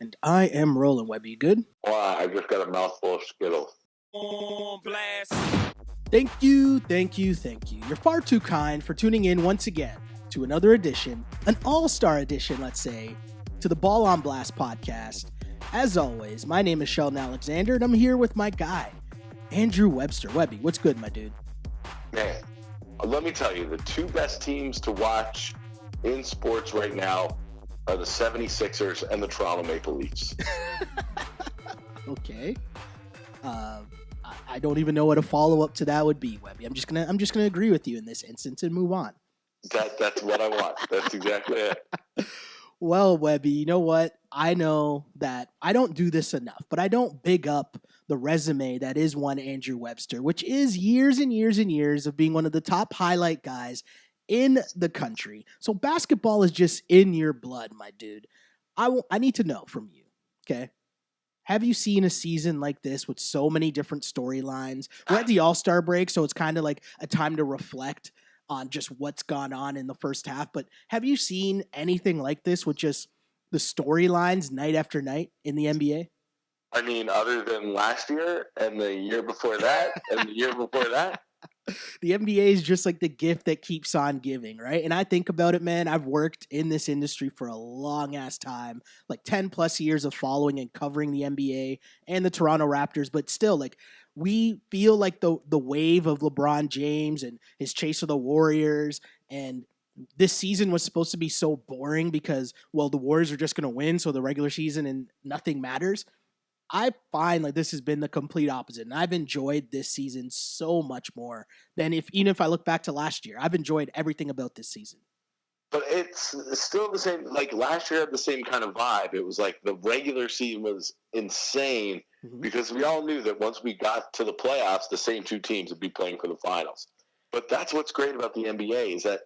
And I am rolling, Webby. You good? Wow, I just got a mouthful of Skittles. On blast. Thank you. You're far too kind for tuning in once again to another edition, an all-star edition, let's say, to the Ball on Blast podcast. As always, my name is Sheldon and Andrew, and I'm here with my guy, Andrew Webster. Webby, what's good, my dude? Man, let me tell you, the two best teams to watch in sports right now are the 76ers and the Toronto Maple Leafs. Okay. I don't even know what a follow-up to that would be, Webby. I'm just gonna agree with you in this instance and move on. That's what I want. That's exactly it. Well, Webby, you know what? I know that I don't do this enough, but I don't big up the resume that is one Andrew Webster, which is years and years and years of being one of the top highlight guys in the country. So basketball is just in your blood, my dude. I need to know from you, okay? Have you seen a season like this with so many different storylines? We're at the All-Star break, so it's kind of like a time to reflect on just what's gone on in the first half. But have you seen anything like this with just the storylines night after night in the NBA? I mean, other than last year and the year before that and the year before that. The NBA is just like the gift that keeps on giving, right? And I think about it, man. I've worked in this industry for a long ass time, like 10 plus years of following and covering the NBA and the Toronto Raptors. But still, like, we feel like the wave of LeBron James and his chase of the Warriors. And this season was supposed to be so boring because, well, the Warriors are just going to win. So the regular season and nothing matters. I find like this has been the complete opposite, and I've enjoyed this season so much more than even if I look back to last year. I've enjoyed everything about this season. But it's still the same. Like last year had the same kind of vibe. It was like the regular season was insane because we all knew that once we got to the playoffs, the same two teams would be playing for the finals. But that's what's great about the NBA is that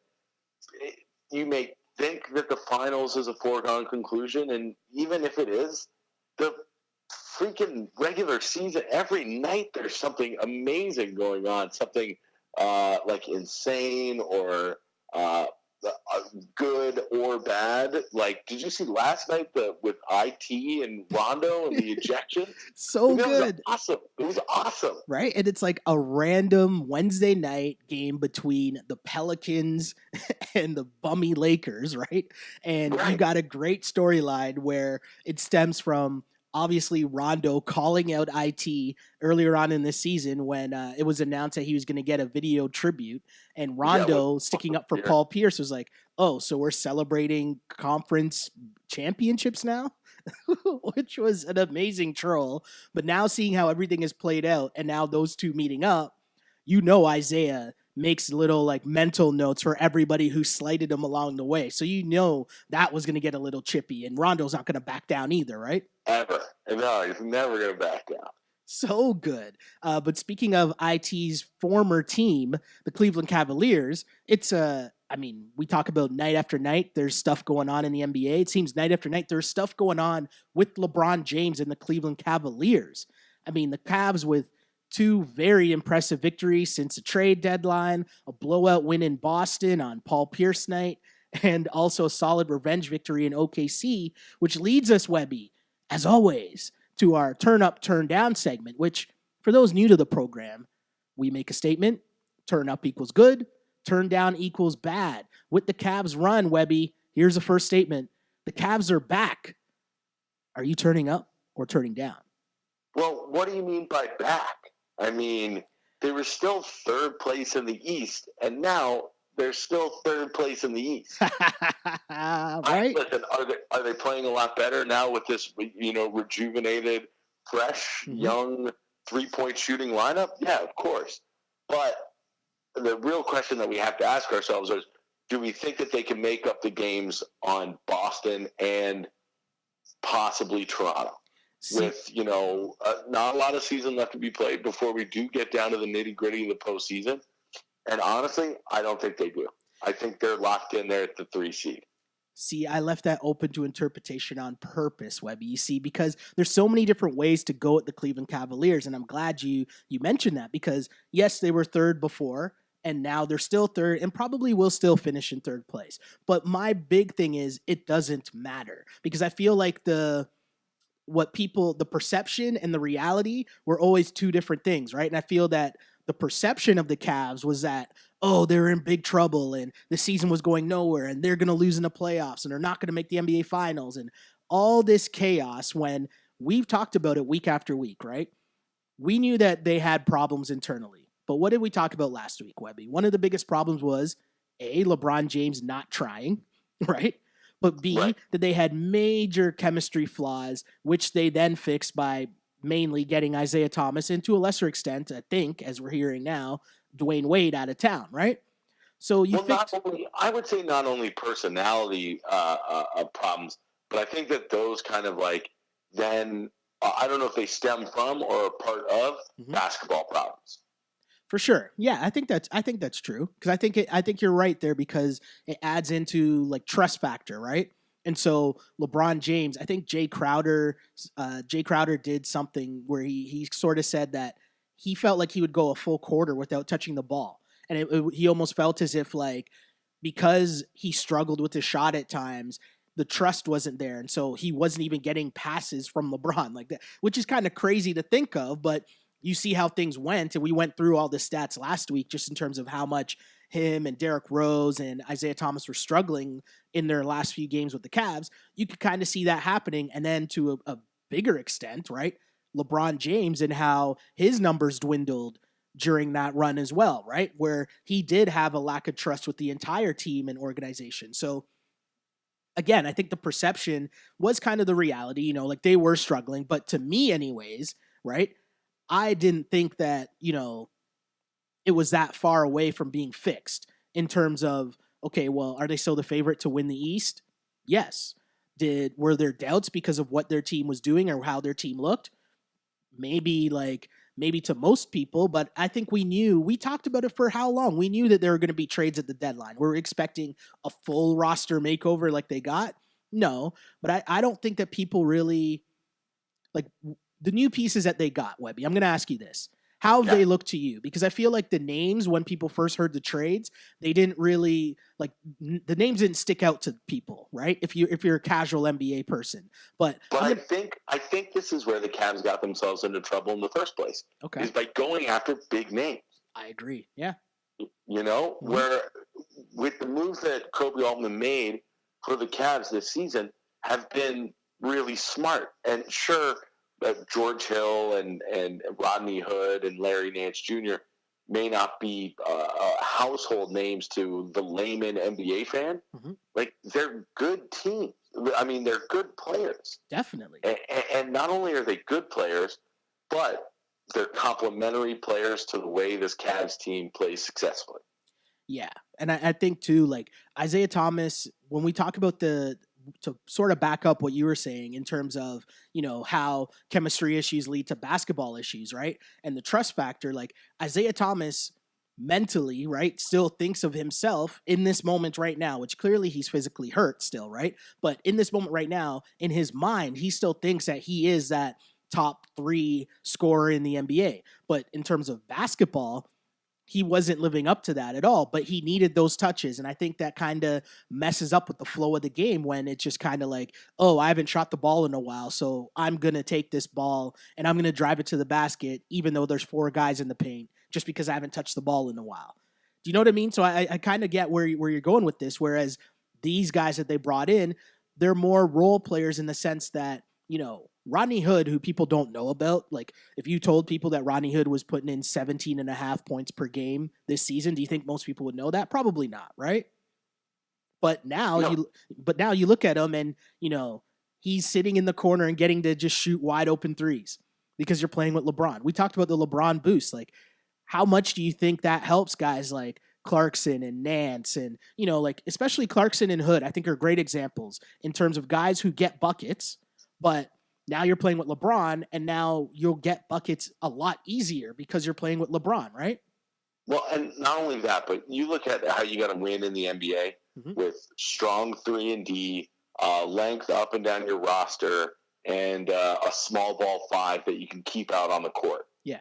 you may think that the finals is a foregone conclusion, and even if it is, the freaking regular season, every night there's something amazing going on, something like insane or good or bad. Like, did you see last night with IT and Rondo and the ejection? So good. It was awesome. Right? And it's like a random Wednesday night game between the Pelicans and the bummy Lakers, right? And you got a great storyline where it stems from obviously Rondo calling out IT earlier on in this season when it was announced that he was going to get a video tribute, and Rondo sticking up for Paul Pierce was like, oh, so we're celebrating conference championships now? Which was an amazing troll. But now seeing how everything is played out and now those two meeting up, you know Isaiah makes little like mental notes for everybody who slighted him along the way. So you know that was going to get a little chippy, and Rondo's not going to back down either, right? Ever. No, he's never going to back down. So good. But speaking of IT's former team, the Cleveland Cavaliers, we talk about night after night, there's stuff going on in the NBA. It seems night after night, there's stuff going on with LeBron James and the Cleveland Cavaliers. I mean, the Cavs with two very impressive victories since the trade deadline, a blowout win in Boston on Paul Pierce night, and also a solid revenge victory in OKC, which leads us, Webby, as always, to our turn up, turn down segment, which for those new to the program, we make a statement, turn up equals good, turn down equals bad. With the Cavs run, Webby, here's the first statement. The Cavs are back. Are you turning up or turning down? Well, what do you mean by back? I mean, they were still third place in the East, and now they're still third place in the East. Right? Listen, are they playing a lot better now with this, rejuvenated, fresh, young three-point shooting lineup? Yeah, of course. But the real question that we have to ask ourselves is, do we think that they can make up the games on Boston and possibly Toronto? With, not a lot of season left to be played before we do get down to the nitty-gritty of the postseason. And honestly, I don't think they do. I think they're locked in there at the 3 seed. See, I left that open to interpretation on purpose, Webby. You see, because there's so many different ways to go at the Cleveland Cavaliers, and I'm glad you mentioned that because, yes, they were third before, and now they're still third and probably will still finish in third place. But my big thing is it doesn't matter because I feel like the the perception and the reality were always two different things, right? And I feel that the perception of the Cavs was that, oh, they're in big trouble and the season was going nowhere and they're going to lose in the playoffs and they're not going to make the NBA finals and all this chaos, when we've talked about it week after week, right? We knew that they had problems internally. But what did we talk about last week, Webby? One of the biggest problems was A, LeBron James not trying, right? But B, Right. that they had major chemistry flaws, which they then fixed by mainly getting Isaiah Thomas, and to a lesser extent, I think, as we're hearing now, Dwayne Wade out of town, right? So you fixed... I would say not only personality problems, but I think that those kind of like then I don't know if they stem from or are part of basketball problems. For sure. Yeah, I think that's true, because I think you're right there, because it adds into like trust factor, right? And so LeBron James, I think Jay Crowder did something where he sort of said that he felt like he would go a full quarter without touching the ball. And he almost felt as if, like, because he struggled with his shot at times, the trust wasn't there. And so he wasn't even getting passes from LeBron like that, which is kind of crazy to think of, but you see how things went. And we went through all the stats last week just in terms of how much him and Derrick Rose and Isaiah Thomas were struggling in their last few games with the Cavs. You could kind of see that happening. And then to a bigger extent, right? LeBron James and how his numbers dwindled during that run as well, right? Where he did have a lack of trust with the entire team and organization. So again, I think the perception was kind of the reality, you know, like they were struggling, but to me anyways, right? I didn't think that, you know, it was that far away from being fixed in terms of, okay, well, are they still the favorite to win the East? Yes. Were there doubts because of what their team was doing or how their team looked? Maybe to most people, but I think we talked about it for how long? We knew that there were going to be trades at the deadline. We were expecting a full roster makeover like they got. No, but I don't think that people really like the new pieces that they got, Webby. I'm going to ask you this. How have they looked to you? Because I feel like the names, when people first heard the trades, they didn't really the names didn't stick out to people, right? If you're a casual NBA person, but I think this is where the Cavs got themselves into trouble in the first place. Okay, is by going after big names. I agree. Yeah, you know, where with the moves that Kobe Altman made for the Cavs this season have been really smart. And sure, George Hill and Rodney Hood and Larry Nance Jr. may not be household names to the layman NBA fan. Like, they're good teams. I mean, they're good players. Definitely. And not only are they good players, but they're complementary players to the way this Cavs team plays successfully. Yeah. And I think, too, like, Isaiah Thomas, when we talk about to sort of back up what you were saying in terms of, you know, how chemistry issues lead to basketball issues, right? And the trust factor, like Isaiah Thomas mentally, right, still thinks of himself in this moment right now, which clearly he's physically hurt still, right? But in this moment right now, in his mind, he still thinks that he is that top 3 scorer in the NBA. But in terms of basketball, he wasn't living up to that at all, but he needed those touches. And I think that kind of messes up with the flow of the game when it's just kind of like, oh, I haven't shot the ball in a while, so I'm going to take this ball and I'm going to drive it to the basket, even though there's 4 guys in the paint, just because I haven't touched the ball in a while. Do you know what I mean? So I kind of get where you're going with this, whereas these guys that they brought in, they're more role players in the sense that, you know, Rodney Hood, who people don't know about, like if you told people that Rodney Hood was putting in 17.5 points per game this season, do you think most people would know that? Probably not, right? But now you look at him and, you know, he's sitting in the corner and getting to just shoot wide open threes because you're playing with LeBron. We talked about the LeBron boost. Like, how much do you think that helps guys like Clarkson and Nance and, you know, like especially Clarkson and Hood, I think are great examples in terms of guys who get buckets, but now you're playing with LeBron, and now you'll get buckets a lot easier because you're playing with LeBron, right? Well, and not only that, but you look at how you got to win in the NBA with strong 3-and-D, length up and down your roster, and a small ball 5 that you can keep out on the court. Yeah.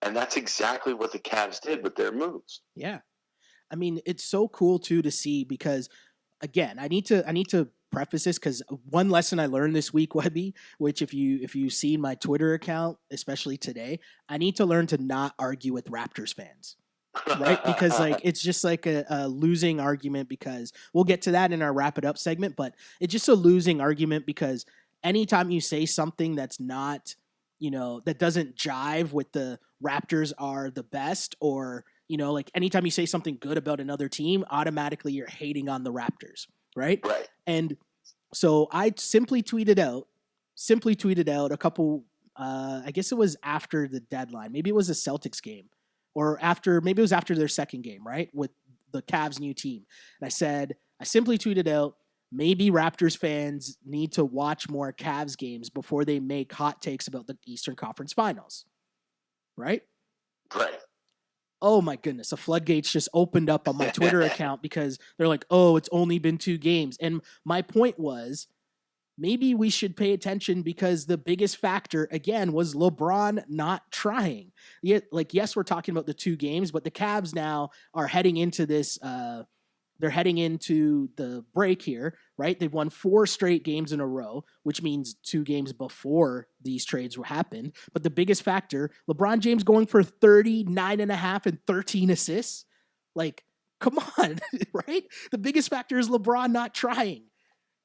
And that's exactly what the Cavs did with their moves. Yeah. I mean, it's so cool, too, to see because, again, I need to preface this because one lesson I learned this week, Webby, which if you've seen my Twitter account, especially today, I need to learn to not argue with Raptors fans. Right? Because like it's just like a losing argument because we'll get to that in our wrap it up segment, but it's just a losing argument because anytime you say something that's not, that doesn't jive with the Raptors are the best, or, like anytime you say something good about another team, automatically you're hating on the Raptors, right? Right. And so I simply tweeted out a couple, I guess it was after the deadline. Maybe it was a Celtics game. Or maybe it was after their second game, right? With the Cavs' new team. And I simply tweeted out, maybe Raptors fans need to watch more Cavs games before they make hot takes about the Eastern Conference Finals. Right? Right. Oh my goodness. The floodgates just opened up on my Twitter account because they're like, oh, it's only been 2 games. And my point was, maybe we should pay attention because the biggest factor, again, was LeBron not trying. Yes, we're talking about the 2 games, but the Cavs now are heading into this. They're heading into the break here, right? They've won 4 straight games in a row, which means 2 games before these trades happened. But the biggest factor, LeBron James going for 39.5 and 13 assists. Like, come on, right? The biggest factor is LeBron not trying.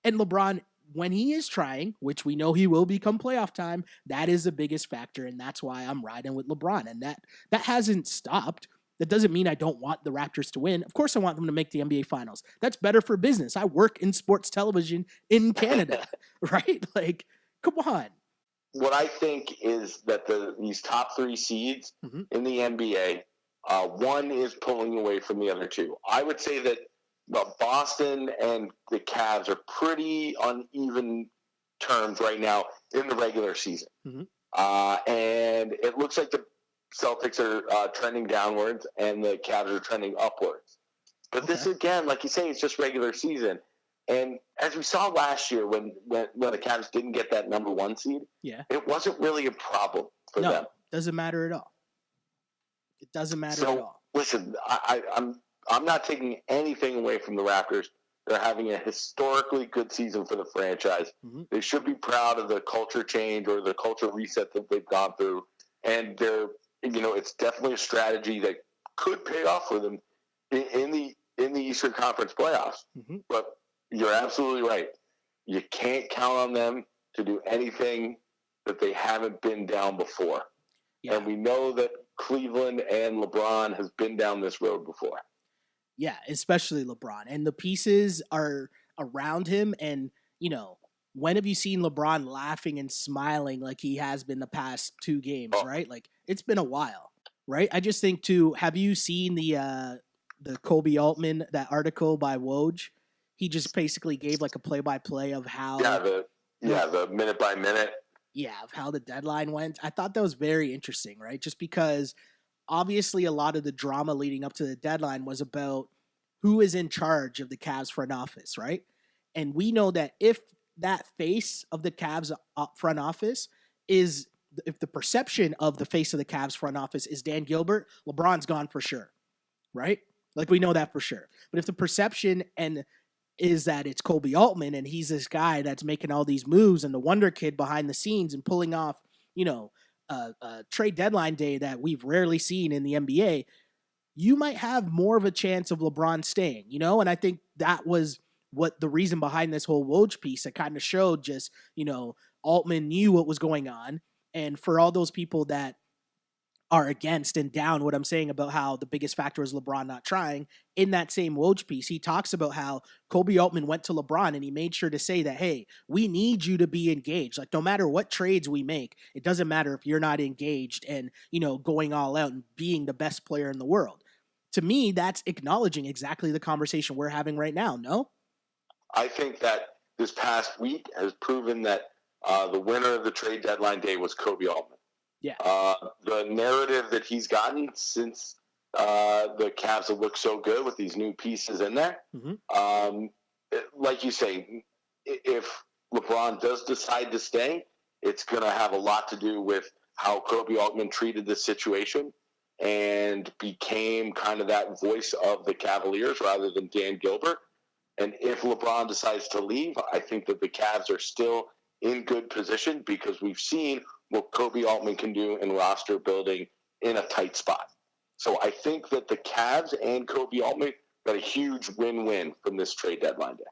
And LeBron, when he is trying, which we know he will become playoff time, that is the biggest factor, and that's why I'm riding with LeBron. And that hasn't stopped. That doesn't mean I don't want the Raptors to win. Of course I want them to make the NBA Finals. That's better for business. I work in sports television in Canada, right? Like, come on. What I think is that these top 3 seeds in the NBA, one is pulling away from the other 2. I would say that Boston and the Cavs are pretty uneven terms right now in the regular season. And it looks like the Celtics are trending downwards and the Cavs are trending upwards. But this, again, like you say, it's just regular season. And as we saw last year when the Cavs didn't get that number 1 seed, it wasn't really a problem for them. No, doesn't matter at all. It doesn't matter at all. Listen, I'm not taking anything away from the Raptors. They're having a historically good season for the franchise. They should be proud of the culture change or the culture reset that they've gone through. And it's definitely a strategy that could pay off for them in the Eastern Conference playoffs. But you're absolutely right. You can't count on them to do anything that they haven't been down before. Yeah. And we know that Cleveland and LeBron has been down this road before. Yeah, especially LeBron. And the pieces are around him. And, when have you seen LeBron laughing and smiling like he has been the past 2 games, right? Like, it's been a while, right? I just think, too, have you seen the Kobe Altman, that article by Woj? He just basically gave like a play-by-play of how... the minute by minute. Yeah, of how the deadline went. I thought that was very interesting, right? Just because obviously a lot of the drama leading up to the deadline was about who is in charge of the Cavs front office, right? And we know that if that face of the Cavs front office if the perception of the face of the Cavs front office is Dan Gilbert, LeBron's gone for sure, right? Like, we know that for sure. But if the perception is that it's Kobe Altman and he's this guy that's making all these moves and the wonder kid behind the scenes and pulling off, a trade deadline day that we've rarely seen in the NBA, you might have more of a chance of LeBron staying, And I think that was what the reason behind this whole Woj piece. It kind of showed just, Altman knew what was going on. And for all those people that are against and down what I'm saying about how the biggest factor is LeBron not trying, in that same Woj piece, he talks about how Kobe Altman went to LeBron and he made sure to say that, hey, we need you to be engaged. Like, no matter what trades we make, it doesn't matter if you're not engaged and, going all out and being the best player in the world. To me, that's acknowledging exactly the conversation we're having right now, no? I think that this past week has proven that the winner of the trade deadline day was Kobe Altman. Yeah. The narrative that he's gotten since the Cavs have looked so good with these new pieces in there, like you say, if LeBron does decide to stay, it's going to have a lot to do with how Kobe Altman treated this situation and became kind of that voice of the Cavaliers rather than Dan Gilbert. And if LeBron decides to leave, I think that the Cavs are still in good position because we've seen what Kobe Altman can do in roster building in a tight spot. So I think that the Cavs and Kobe Altman got a huge win-win from this trade deadline day.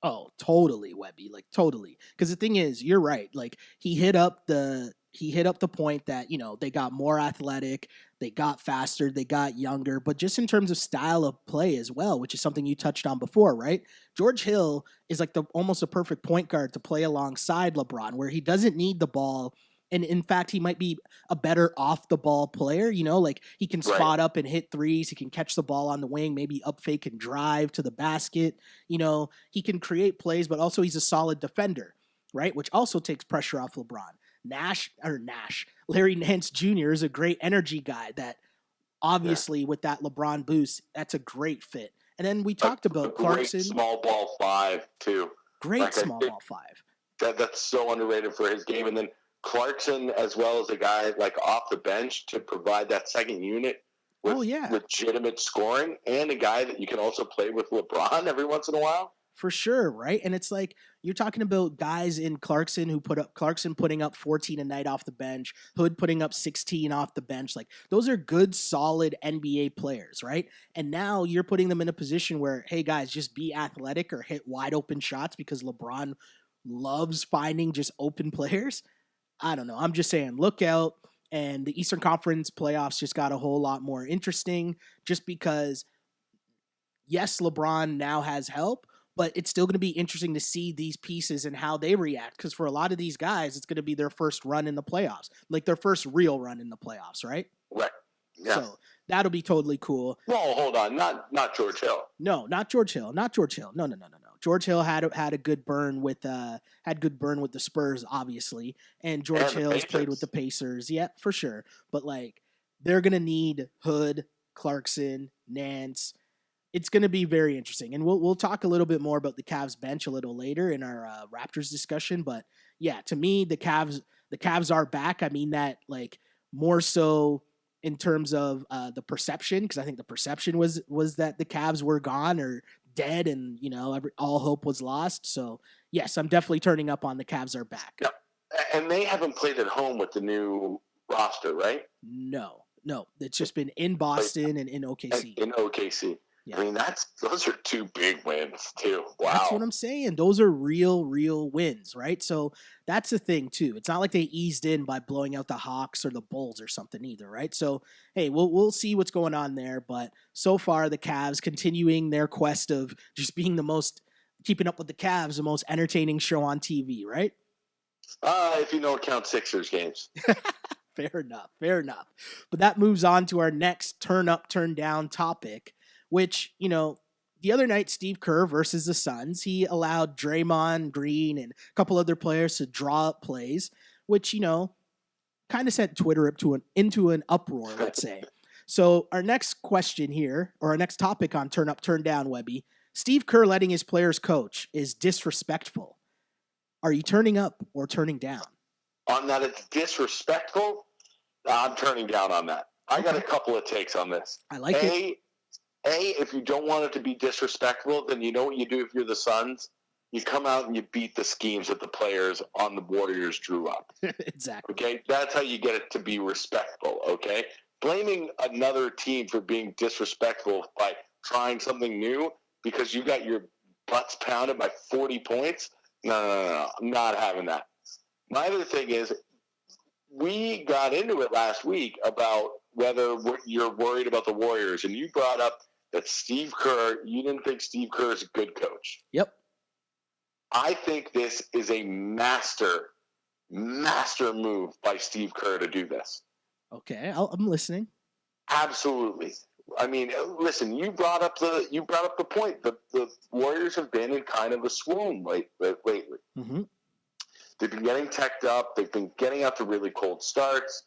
Oh, totally, Webby. Like totally. Because the thing is, you're right. Like he hit up the point that, they got more athletic, they got faster, they got younger, but just in terms of style of play as well, which is something you touched on before, right? George Hill is like almost a perfect point guard to play alongside LeBron, where he doesn't need the ball. And in fact, he might be a better off the ball player, like he can spot up and hit threes. He can catch the ball on the wing, maybe up fake and drive to the basket. He can create plays, but also he's a solid defender, right? Which also takes pressure off LeBron. Larry Nance Jr. is a great energy guy that obviously with that LeBron boost, that's a great fit. And then we talked about Clarkson. Great small ball five, too. Great small ball five. That's so underrated for his game. And then Clarkson, as well as a guy like off the bench to provide that second unit with legitimate scoring, and a guy that you can also play with LeBron every once in a while. For sure, right? And it's like you're talking about guys in Clarkson putting up 14 a night off the bench, Hood putting up 16 off the bench. Like those are good, solid NBA players, right? And now you're putting them in a position where, hey guys, just be athletic or hit wide open shots because LeBron loves finding just open players. I don't know. I'm just saying, look out. And the Eastern Conference playoffs just got a whole lot more interesting just because, yes, LeBron now has help, but it's still going to be interesting to see these pieces and how they react. Because for a lot of these guys, it's going to be their first run in the playoffs, like their first real run in the playoffs, right? Right. Yeah. So that'll be totally cool. No, hold on. Not George Hill. No, not George Hill. Not George Hill. No. George Hill had a good burn with the Spurs, obviously, and George Hill has played with the Pacers. Yeah, for sure. But like, they're gonna need Hood, Clarkson, Nance. It's gonna be very interesting, and we'll talk a little bit more about the Cavs bench a little later in our Raptors discussion. But yeah, to me, the Cavs are back. I mean that like more so in terms of the perception, because I think the perception was that the Cavs were gone or dead and all hope was lost. So yes, I'm definitely turning up on the Cavs are back. Yeah. And they haven't played at home with the new roster, right? No, it's just been in Boston and in OKC. In OKC. Yeah. I mean, those are two big wins too. Wow. That's what I'm saying. Those are real wins, right? So that's the thing too. It's not like they eased in by blowing out the Hawks or the Bulls or something either, right? So, hey, we'll see what's going on there. But so far, the Cavs continuing their quest of just being keeping up with the Cavs, the most entertaining show on TV, right? If you don't count Sixers games. Fair enough. But that moves on to our next turn up, turn down topic, which, the other night, Steve Kerr versus the Suns, he allowed Draymond Green and a couple other players to draw up plays, which, kind of sent Twitter into an uproar, let's say. So our next question here, or our next topic on turn up, turn down, Webby, Steve Kerr letting his players coach is disrespectful. Are you turning up or turning down? On that, it's disrespectful. I'm turning down on that. I got a couple of takes on this. I like it. If you don't want it to be disrespectful, then you know what you do if you're the Suns? You come out and you beat the schemes that the players on the Warriors drew up. Exactly. Okay? That's how you get it to be respectful, okay? Blaming another team for being disrespectful by trying something new because you got your butts pounded by 40 points? No. I'm not having that. My other thing is, we got into it last week about whether you're worried about the Warriors, and you brought up that you didn't think Steve Kerr is a good coach. Yep. I think this is a master move by Steve Kerr to do this. Okay, I'm listening. Absolutely. I mean, listen, you brought up the point. The Warriors have been in kind of a swoon lately. Mm-hmm. They've been getting teched up. They've been getting out to really cold starts.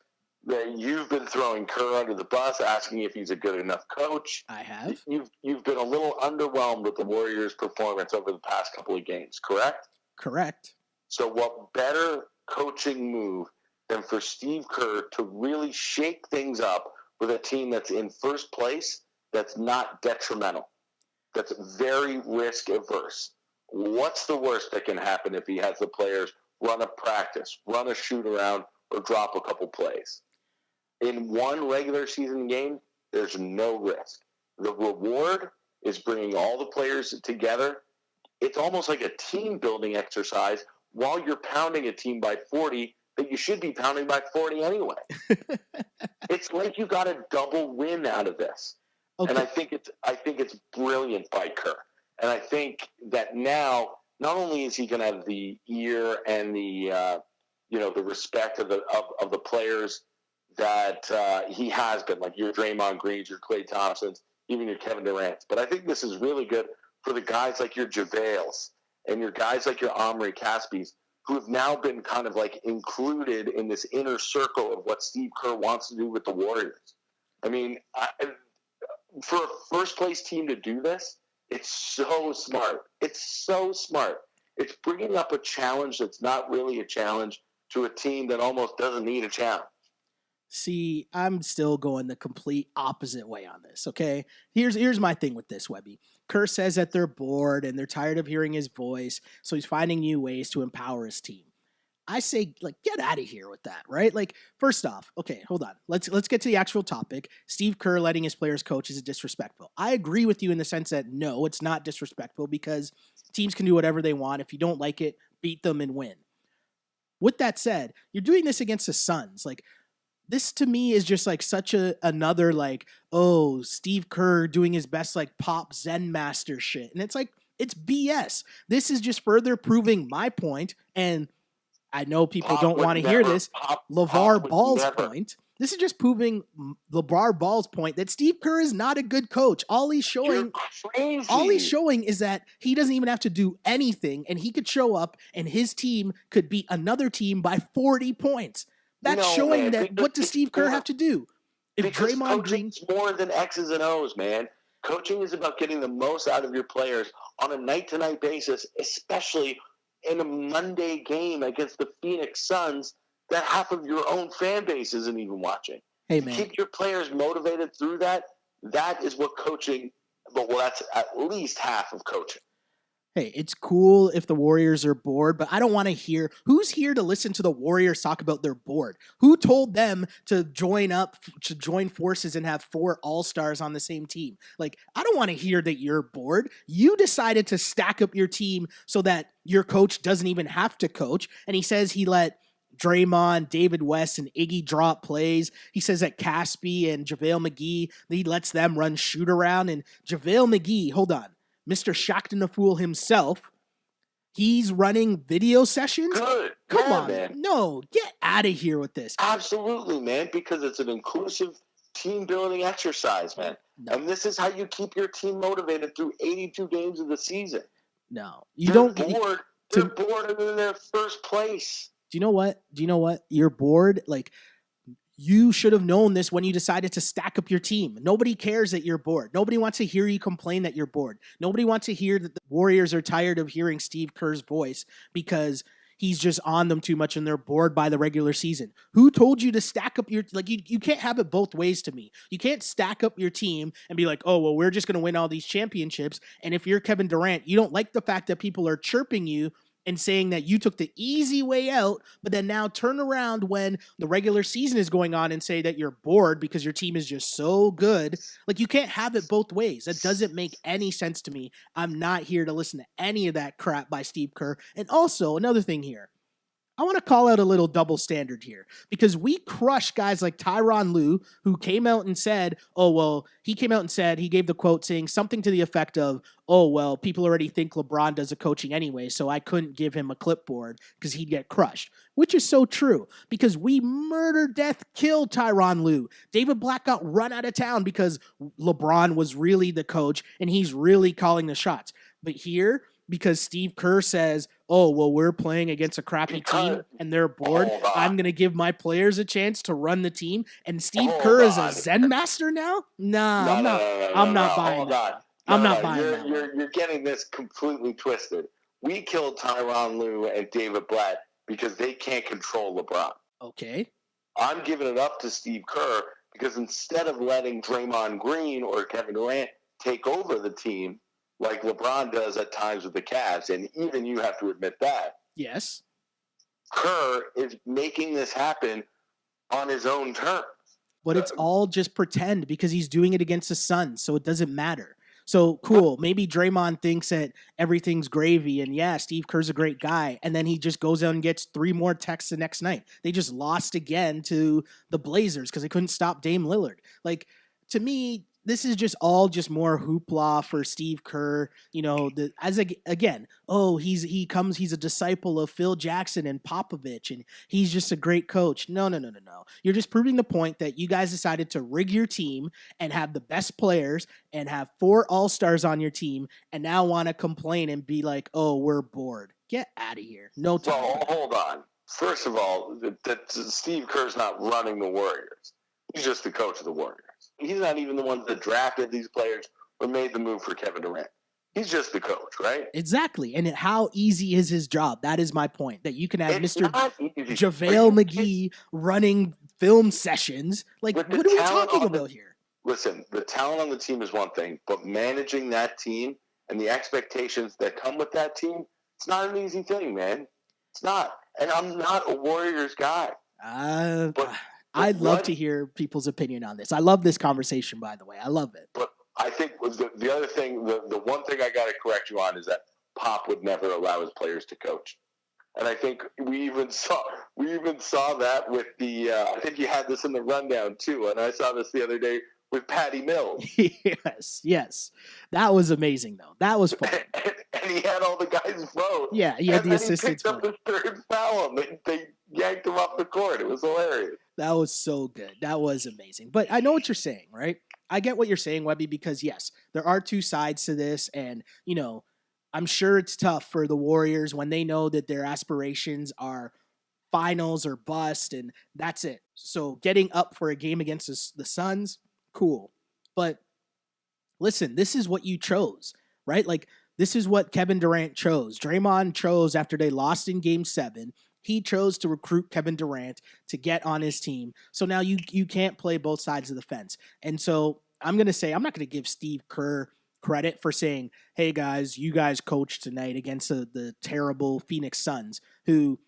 You've been throwing Kerr under the bus, asking if he's a good enough coach. I have. You've been a little underwhelmed with the Warriors' performance over the past couple of games, correct? Correct. So what better coaching move than for Steve Kerr to really shake things up with a team that's in first place that's not detrimental? that's very risk averse. What's the worst that can happen if he has the players run a practice, run a shoot around, or drop a couple plays? In one regular season game, there's no risk. The reward is bringing all the players together. It's almost like a team building exercise while you're pounding a team by 40 that you should be pounding by 40 anyway. It's like you got a double win out of this. Okay. And I think it's brilliant by Kerr. And I think that now, not only is he going to have the ear and the the respect of the players that he has been, like your Draymond Greens, your Klay Thompsons, even your Kevin Durant's. But I think this is really good for the guys like your JaVales and your guys like your Omri Caspies, who have now been kind of like included in this inner circle of what Steve Kerr wants to do with the Warriors. I mean, for a first-place team to do this, it's so smart. It's so smart. It's bringing up a challenge that's not really a challenge to a team that almost doesn't need a challenge. See, I'm still going the complete opposite way on this, okay? Here's my thing with this, Webby. Kerr says that they're bored and they're tired of hearing his voice, so he's finding new ways to empower his team. I say, like, get out of here with that, right? Like, first off, okay, hold on. Let's get to the actual topic. Steve Kerr letting his players coach is disrespectful. I agree with you in the sense that, no, it's not disrespectful because teams can do whatever they want. If you don't like it, beat them and win. With that said, you're doing this against the Suns. Like, this to me is just like such another like, oh, Steve Kerr doing his best like pop Zen master shit. And it's like, it's BS. This is just further proving my point. And I know people don't want to hear this. LeVar Ball's point. This is just proving LeVar Ball's point that Steve Kerr is not a good coach. All he's showing is that he doesn't even have to do anything, and he could show up and his team could beat another team by 40 points. That's showing that what does Steve Kerr have to do? If Draymond Green's more than X's and O's, man. Coaching is about getting the most out of your players on a night-to-night basis, especially in a Monday game against the Phoenix Suns that half of your own fan base isn't even watching. Hey, man. Keep your players motivated through that. That is what coaching, well, that's at least half of coaching. Hey, it's cool if the Warriors are bored, but I don't want to hear who's here to listen to the Warriors talk about they're bored. Who told them to join forces and have 4 all-stars on the same team? Like, I don't want to hear that you're bored. You decided to stack up your team so that your coach doesn't even have to coach. And he says he let Draymond, David West, and Iggy drop plays. He says that Caspi and JaVale McGee, he lets them run shoot around. And JaVale McGee, hold on. Mr. Shaqtin' the Fool himself, he's running video sessions? Good. Come on, man. No, get out of here with this. Absolutely, man, because it's an inclusive team-building exercise, man. No. And this is how you keep your team motivated through 82 games of the season. No. They're bored. They're bored in their first place. Do you know what? You're bored. Like, you should have known this when you decided to stack up your team. Nobody cares that you're bored. Nobody wants to hear you complain that you're bored. Nobody wants to hear that the Warriors are tired of hearing Steve Kerr's voice because he's just on them too much and they're bored by the regular season. Who told you to stack up your, like, you can't have it both ways to me. You can't stack up your team and be like, oh, well, we're just going to win all these championships. And if you're Kevin Durant, you don't like the fact that people are chirping you and saying that you took the easy way out, but then now turn around when the regular season is going on and say that you're bored because your team is just so good. Like, you can't have it both ways. That doesn't make any sense to me. I'm not here to listen to any of that crap by Steve Kerr. And also, another thing here, I want to call out a little double standard here because we crush guys like Tyronn Lue, who came out and said, he gave the quote saying something to the effect of, oh, well, people already think LeBron does the coaching anyway, so I couldn't give him a clipboard because he'd get crushed, which is so true because we murder, death, kill Tyronn Lue. David Black got run out of town because LeBron was really the coach and he's really calling the shots. But here, because Steve Kerr says, oh, well, we're playing against a crappy team and they're bored, I'm going to give my players a chance to run the team. And Steve Kerr is a Zen master now? I'm not buying that. I'm not buying that. You're getting this completely twisted. We killed Tyronn Lue and David Blatt because they can't control LeBron. Okay. I'm giving it up to Steve Kerr because instead of letting Draymond Green or Kevin Durant take over the team, like LeBron does at times with the Cavs, and even you have to admit that. Yes. Kerr is making this happen on his own terms. But it's all just pretend because he's doing it against the Suns, so it doesn't matter. So cool. Maybe Draymond thinks that everything's gravy and yeah, Steve Kerr's a great guy. And then he just goes out and gets 3 more texts the next night. They just lost again to the Blazers because they couldn't stop Dame Lillard. Like, to me, this is just all just more hoopla for Steve Kerr. You know, he's a disciple of Phil Jackson and Popovich, and he's just a great coach. No. You're just proving the point that you guys decided to rig your team and have the best players and have 4 all-stars on your team and now want to complain and be like, oh, we're bored. Get out of here. No time. Well, hold on. First of all, that Steve Kerr's not running the Warriors. He's just the coach of the Warriors. He's not even the one that drafted these players or made the move for Kevin Durant. He's just the coach, right? Exactly. And how easy is his job? That is my point. That you can have It's Mr. not easy. JaVale McGee running film sessions. Like, what are we talking about here? Listen, the talent on the team is one thing, but managing that team and the expectations that come with that team, it's not an easy thing, man. It's not. And I'm not a Warriors guy. I'd love to hear people's opinion on this. I love this conversation, by the way. I love it. But I think the other thing, the one thing I got to correct you on is that Pop would never allow his players to coach. And I think we even saw that with the I think you had this in the rundown too, and I saw this the other day with Patty Mills. Yes. That was amazing, though. That was fun. And he had all the guys vote. Yeah, he had the assistants vote. He picked up his third foul, and they yanked him off the court. It was hilarious. That was so good. That was amazing. But I know what you're saying, right? I get what you're saying, Webby, because yes, there are 2 sides to this. And, you know, I'm sure it's tough for the Warriors when they know that their aspirations are finals or bust, and that's it. So getting up for a game against the Suns, cool. But listen, this is what you chose, right? Like, this is what Kevin Durant chose. Draymond chose after they lost in Game 7. He chose to recruit Kevin Durant to get on his team. So now you can't play both sides of the fence. And so I'm going to say, I'm not going to give Steve Kerr credit for saying, hey guys, you guys coached tonight against the terrible Phoenix Suns, who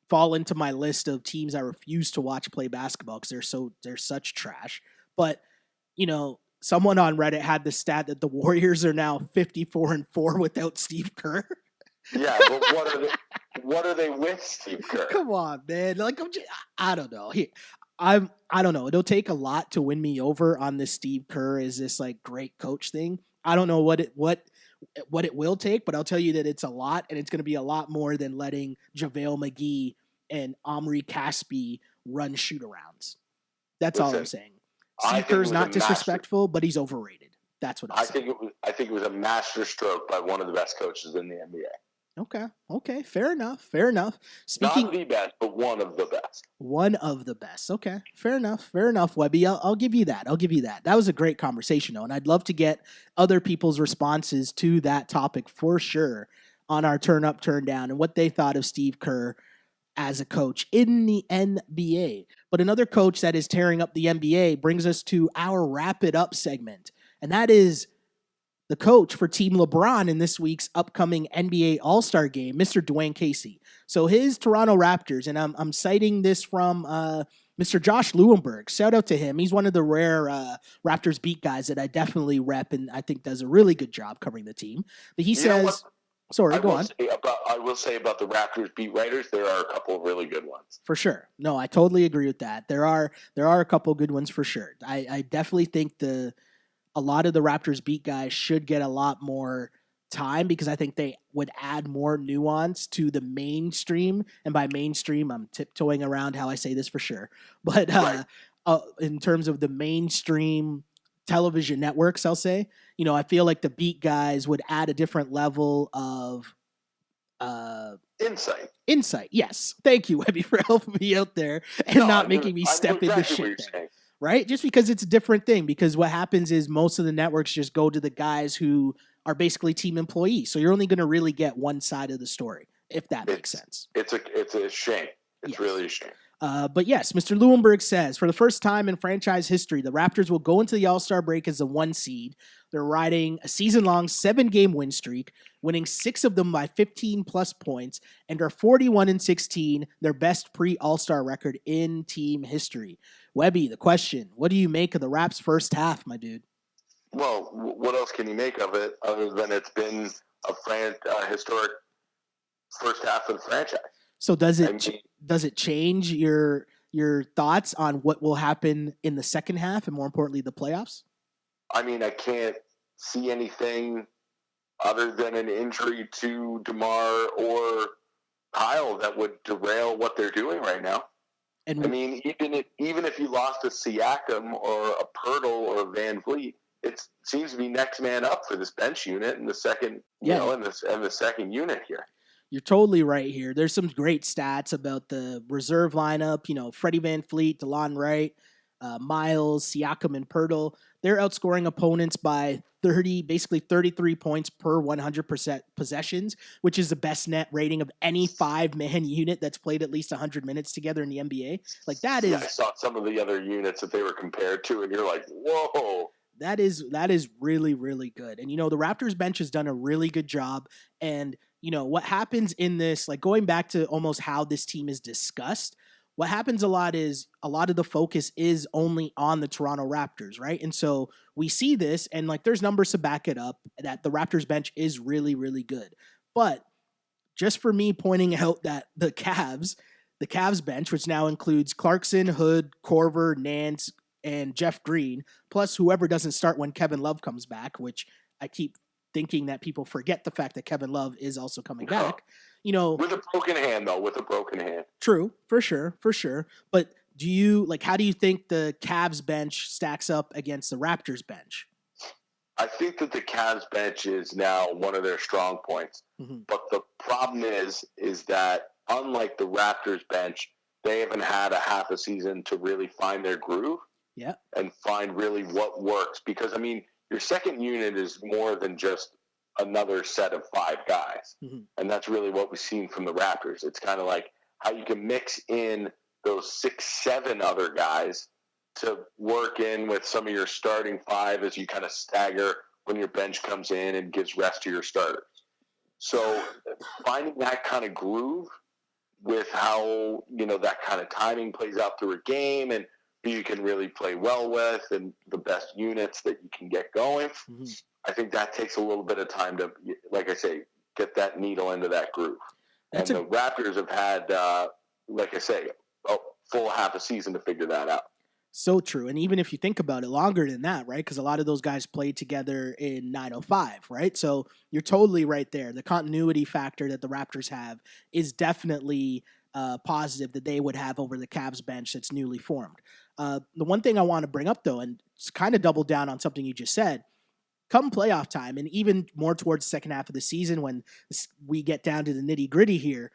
fall into my list of teams I refuse to watch play basketball because they're such trash. But, you know, someone on Reddit had the stat that the Warriors are now 54-4 without Steve Kerr. Yeah, but what are they with Steve Kerr? Come on, man. Like, I don't know. I don't know. It'll take a lot to win me over on this Steve Kerr is this like great coach thing. I don't know what it will take, but I'll tell you that it's a lot, and it's going to be a lot more than letting JaVale McGee and Omri Caspi run shoot-arounds. That's all I'm saying. Steve Kerr's not disrespectful, but he's overrated. That's what I'm saying. I think it was a master stroke by one of the best coaches in the NBA. Okay. Fair enough. Not the best, but one of the best. One of the best. Okay. Fair enough, Webby. I'll give you that. That was a great conversation, though, and I'd love to get other people's responses to that topic for sure on our Turn Up, Turn Down and what they thought of Steve Kerr as a coach in the NBA. But another coach that is tearing up the NBA brings us to our Wrap It Up segment, and that is the coach for Team LeBron in this week's upcoming NBA All-Star game, Mr. Dwayne Casey. So his Toronto Raptors, and I'm citing this from Mr. Josh Lewenberg. Shout out to him. He's one of the rare Raptors beat guys that I definitely rep and I think does a really good job covering the team. But he says, sorry, go on. I will say about the Raptors beat writers, there are a couple of really good ones. For sure. No, I totally agree with that. There are a couple good ones for sure. I definitely think a lot of the Raptors beat guys should get a lot more time because I think they would add more nuance to the mainstream. And by mainstream, I'm tiptoeing around how I say this for sure. But in terms of the mainstream television networks, I'll say, you know, I feel like the beat guys would add a different level of insight. Yes. Thank you, Webby, for helping me out there and making me step into shit there. Right? Just because it's a different thing. Because what happens is most of the networks just go to the guys who are basically team employees. So you're only going to really get one side of the story, if that makes sense. It's a shame. It's really a shame. But yes, Mr. Lewinberg says, for the first time in franchise history, the Raptors will go into the All-Star break as the 1 seed. They're riding a season-long 7-game win streak, winning 6 of them by 15-plus points, and are 41-16, their best pre-All-Star record in team history. Webby, the question, what do you make of the Raps' first half, my dude? Well, what else can you make of it other than it's been a historic first half of the franchise? So does it change your thoughts on what will happen in the second half and more importantly the playoffs? I mean, I can't see anything other than an injury to DeMar or Kyle that would derail what they're doing right now. And I mean, even if you lost a Siakam or a Pirtle or a Van Vliet, it seems to be next man up for this bench unit in the second, in the second unit here. You're totally right here. There's some great stats about the reserve lineup. Freddie Van Vliet, DeLon Wright, Miles, Siakam, and Pirtle. They're outscoring opponents by 33 points per 100% possessions, which is the best net rating of any 5-man unit that's played at least 100 minutes together in the NBA. Like that is. I saw some of the other units that they were compared to, and you're like, whoa. That is really, really good. And, the Raptors bench has done a really good job. And, what happens in this, like going back to almost how this team is discussed, what happens a lot is a lot of the focus is only on the Toronto Raptors, right? And so we see this, and like there's numbers to back it up that the Raptors bench is really, really good. But just for me pointing out that the Cavs bench, which now includes Clarkson, Hood, Korver, Nance, and Jeff Green, plus whoever doesn't start when Kevin Love comes back, which I keep thinking that people forget the fact that Kevin Love is also coming back. With a broken hand, though, True, for sure. But how do you think the Cavs bench stacks up against the Raptors bench? I think that the Cavs bench is now one of their strong points. Mm-hmm. But the problem is that unlike the Raptors bench, they haven't had a half a season to really find their groove. Yeah. And find really what works. Because, I mean, your second unit is more than just another set of 5 guys. Mm-hmm. And that's really what we've seen from the Raptors. It's kind of like how you can mix in those 6, 7 other guys to work in with some of your starting 5 as you kind of stagger when your bench comes in and gives rest to your starters. So finding that kind of groove with how, that kind of timing plays out through a game and who you can really play well with and the best units that you can get going. Mm-hmm. I think that takes a little bit of time to, like I say, get that needle into that groove. The Raptors have had, like I say, a full half a season to figure that out. So true. And even if you think about it, longer than that, right? Because a lot of those guys played together in 905, right? So you're totally right there. The continuity factor that the Raptors have is definitely positive that they would have over the Cavs bench that's newly formed. The one thing I want to bring up, though, and kind of double down on something you just said, come playoff time, and even more towards the second half of the season when we get down to the nitty-gritty here,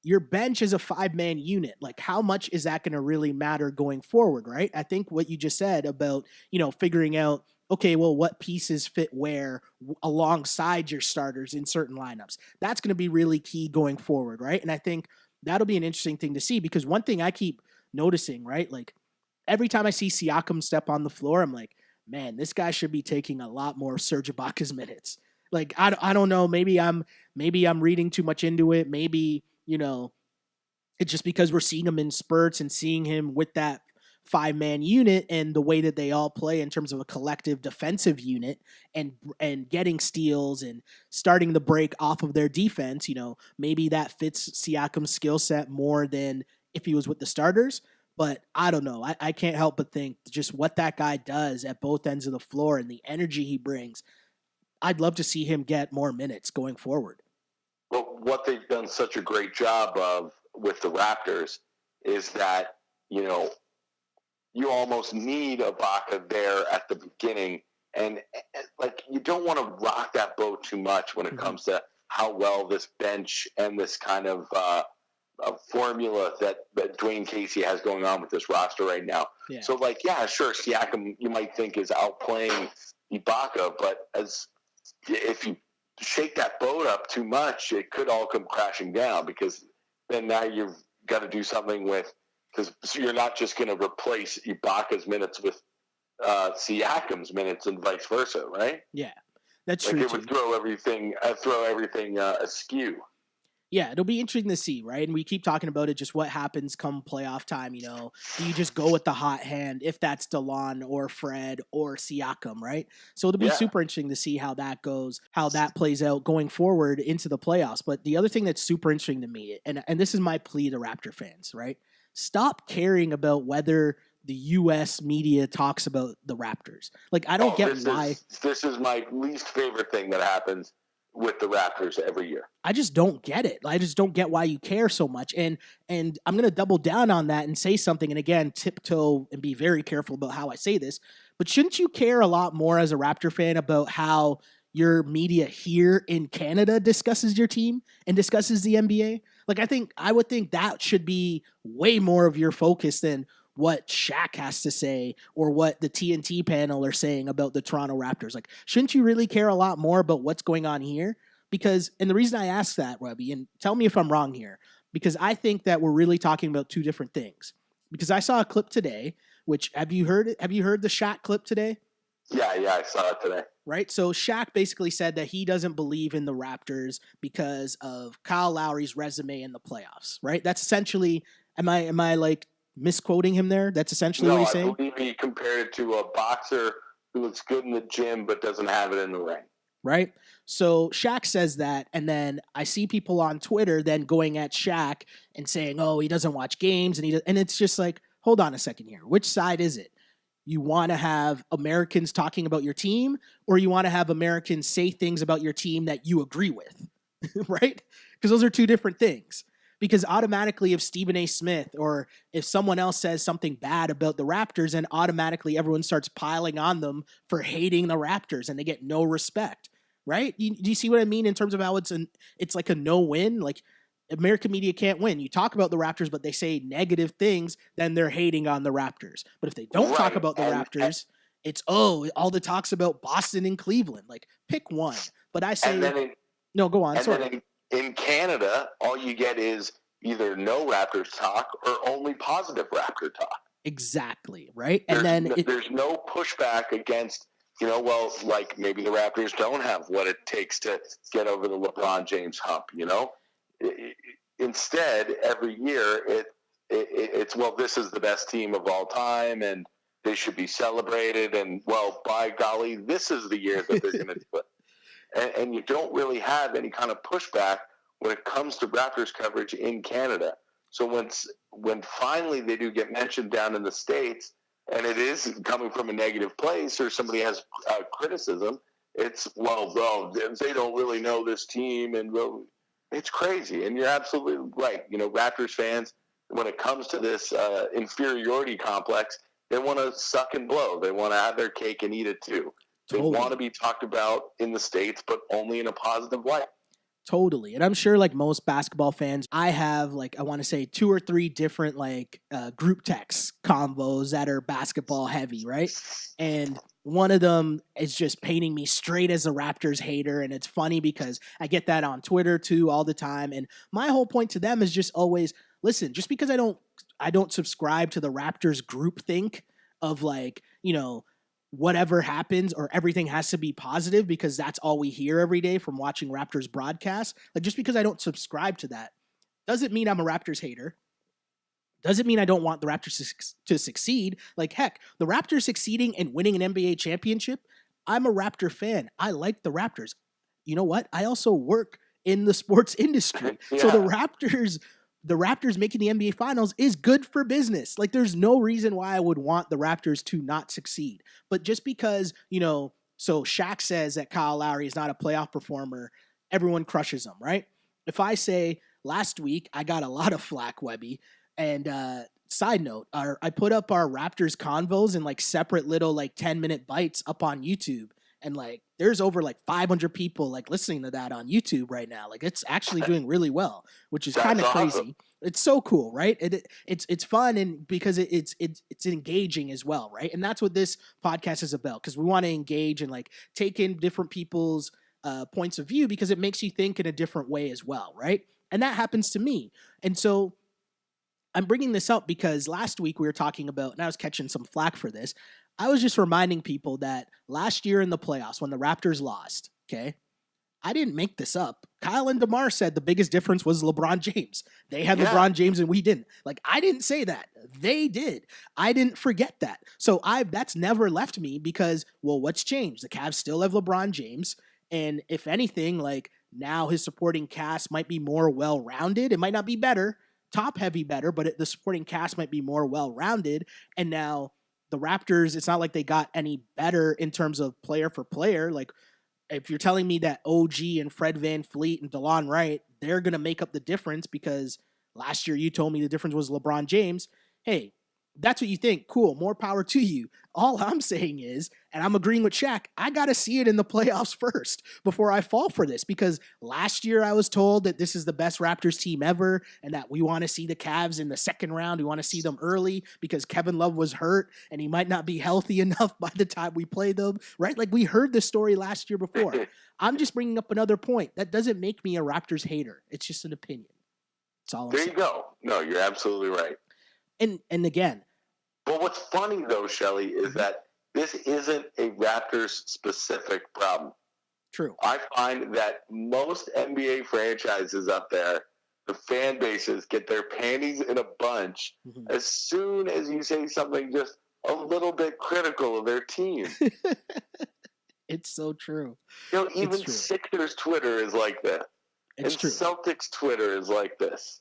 your bench is a 5-man unit. Like, how much is that going to really matter going forward, right? I think what you just said about, figuring out, okay, well, what pieces fit where alongside your starters in certain lineups, that's going to be really key going forward, right? And I think that'll be an interesting thing to see because one thing I keep noticing, right? Like every time I see Siakam step on the floor, I'm like, man, this guy should be taking a lot more Serge Ibaka's minutes. Like, I don't know. Maybe I'm reading too much into it. Maybe, it's just because we're seeing him in spurts and seeing him with that 5-man unit and the way that they all play in terms of a collective defensive unit and getting steals and starting the break off of their defense. Maybe that fits Siakam's skill set more than if he was with the starters, but I don't know. I can't help but think just what that guy does at both ends of the floor and the energy he brings. I'd love to see him get more minutes going forward. Well, what they've done such a great job of with the Raptors is that, you almost need Ibaka there at the beginning. And like, you don't want to rock that boat too much when it comes to how well this bench and this kind of a formula that Dwayne Casey has going on with this roster right now. Yeah. So, like, yeah, sure, Siakam you might think is outplaying Ibaka, but if you shake that boat up too much, it could all come crashing down because then now you've got to do something with, because you're not just going to replace Ibaka's minutes with Siakam's minutes and vice versa, right? Yeah, that's like true. It would throw everything askew. Yeah, it'll be interesting to see, right? And we keep talking about it, just what happens come playoff time, you know. Do you just go with the hot hand if that's DeLon or Fred or Siakam, right? So it'll be super interesting to see how that goes, how that plays out going forward into the playoffs. But the other thing that's super interesting to me, and this is my plea to Raptor fans, right? Stop caring about whether the U.S. media talks about the Raptors. Like, I don't get why. This is my least favorite thing that happens with the Raptors every year. I just don't get it. I just don't get why you care so much. And I'm going to double down on that and say something. And again, tiptoe and be very careful about how I say this. But shouldn't you care a lot more as a Raptor fan about how your media here in Canada discusses your team and discusses the NBA? Like, I would think that should be way more of your focus than what Shaq has to say or what the TNT panel are saying about the Toronto Raptors. Like, shouldn't you really care a lot more about what's going on here? Because, and the reason I ask that, Webby, and tell me if I'm wrong here, because I think that we're really talking about two different things. Because I saw a clip today, which, have you heard it? Have you heard the Shaq clip today? Yeah, I saw it today. Right? So Shaq basically said that he doesn't believe in the Raptors because of Kyle Lowry's resume in the playoffs, right? That's essentially, am I like misquoting him there? That's essentially what he's saying? I believe he compared it to a boxer who looks good in the gym but doesn't have it in the ring. Right? So Shaq says that, and then I see people on Twitter then going at Shaq and saying, oh, he doesn't watch games, and it's just like, hold on a second here. Which side is it? You want to have Americans talking about your team, or you want to have Americans say things about your team that you agree with, right? Because those are two different things. Because automatically if Stephen A. Smith or if someone else says something bad about the Raptors, then automatically everyone starts piling on them for hating the Raptors and they get no respect, right? Do you see what I mean in terms of how it's like a no-win? Like, American media can't win. You talk about the Raptors, but they say negative things, then they're hating on the Raptors. But if they don't talk about the Raptors, it's, all the talks about Boston and Cleveland. Like, pick one. But I say, no, go on. Sorry. In Canada, all you get is either no Raptors talk or only positive Raptor talk. Exactly, right? There's no pushback against, like maybe the Raptors don't have what it takes to get over the LeBron James hump, Instead, every year it's, well, this is the best team of all time and they should be celebrated. And, well, by golly, this is the year that they're going to do it. And you don't really have any kind of pushback when it comes to Raptors coverage in Canada. So when finally they do get mentioned down in the States, and it is coming from a negative place or somebody has criticism, it's, well, bro, they don't really know this team, and it's crazy. And you're absolutely right. Raptors fans, when it comes to this inferiority complex, they want to suck and blow. They want to have their cake and eat it too. They want to be talked about in the States, but only in a positive light. Totally. And I'm sure like most basketball fans, I have I want to say 2 or 3 different group text combos that are basketball heavy, right? And one of them is just painting me straight as a Raptors hater. And it's funny because I get that on Twitter too all the time. And my whole point to them is just always, listen, just because I don't subscribe to the Raptors group think of whatever happens or everything has to be positive because that's all we hear every day from watching Raptors broadcasts. Like, just because I don't subscribe to that doesn't mean I'm a Raptors hater. Doesn't mean I don't want the Raptors to succeed. Like, heck, the Raptors succeeding and winning an NBA championship, I'm a Raptor fan. I like the Raptors. You know what? I also work in the sports industry. Yeah. So the Raptors making the NBA Finals is good for business. Like, there's no reason why I would want the Raptors to not succeed. But just because, so Shaq says that Kyle Lowry is not a playoff performer, everyone crushes him, right? If I say last week, I got a lot of flack, Webby, and side note, I put up our Raptors convos in separate little 10-minute bites up on YouTube. And there's over 500 people listening to that on YouTube right now. It's actually doing really well, which is kind of crazy. It's so cool, right? It's fun, and because it's engaging as well, right? And that's what this podcast is about, because we want to engage and take in different people's points of view, because it makes you think in a different way as well, right? And that happens to me. And so I'm bringing this up because last week we were talking about, and I was catching some flack for this. I was just reminding people that last year in the playoffs when the Raptors lost, okay, I didn't make this up. Kyle and DeMar said the biggest difference was LeBron James. They had LeBron James and we didn't. Like, I didn't say that. They did. I didn't forget that. So that's never left me because, well, what's changed? The Cavs still have LeBron James. And if anything, like now his supporting cast might be more well-rounded. It might not be better, top-heavy better, but the supporting cast might be more well-rounded. And now the Raptors, it's not like they got any better in terms of player for player. Like, if you're telling me that OG and Fred VanVleet and DeLon Wright, they're going to make up the difference because last year you told me the difference was LeBron James. Hey, that's what you think. Cool. More power to you. All I'm saying is, and I'm agreeing with Shaq, I got to see it in the playoffs first before I fall for this because last year I was told that this is the best Raptors team ever and that we want to see the Cavs in the second round. We want to see them early because Kevin Love was hurt and he might not be healthy enough by the time we play them, right? Like we heard this story last year before. I'm just bringing up another point. That doesn't make me a Raptors hater. It's just an opinion. That's all I'm saying. There you go. No, you're absolutely right. And again, but what's funny, though, Shelly, is that this isn't a Raptors-specific problem. True. I find that most NBA franchises up there, the fan bases get their panties in a bunch as soon as you say something just a little bit critical of their team. It's so true. You know, even Sixers Twitter is like that. It's true. Celtics Twitter is like this.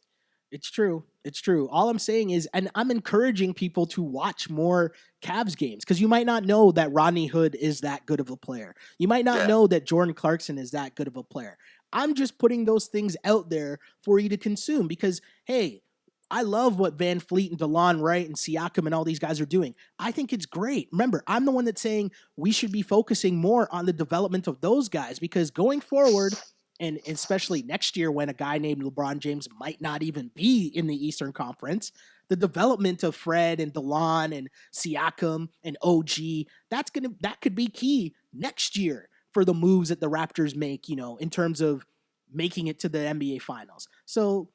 It's true. It's true. All I'm saying is, and I'm encouraging people to watch more Cavs games because you might not know that Rodney Hood is that good of a player. You might not know that Jordan Clarkson is that good of a player. I'm just putting those things out there for you to consume because, hey, I love what Van Fleet and DeLon Wright and Siakam and all these guys are doing. I think it's great. Remember, I'm the one that's saying we should be focusing more on the development of those guys because going forward, and especially next year when a guy named LeBron James might not even be in the Eastern Conference, the development of Fred and DeLon and Siakam and OG, that could be key next year for the moves that the Raptors make, you know, in terms of making it to the NBA Finals. So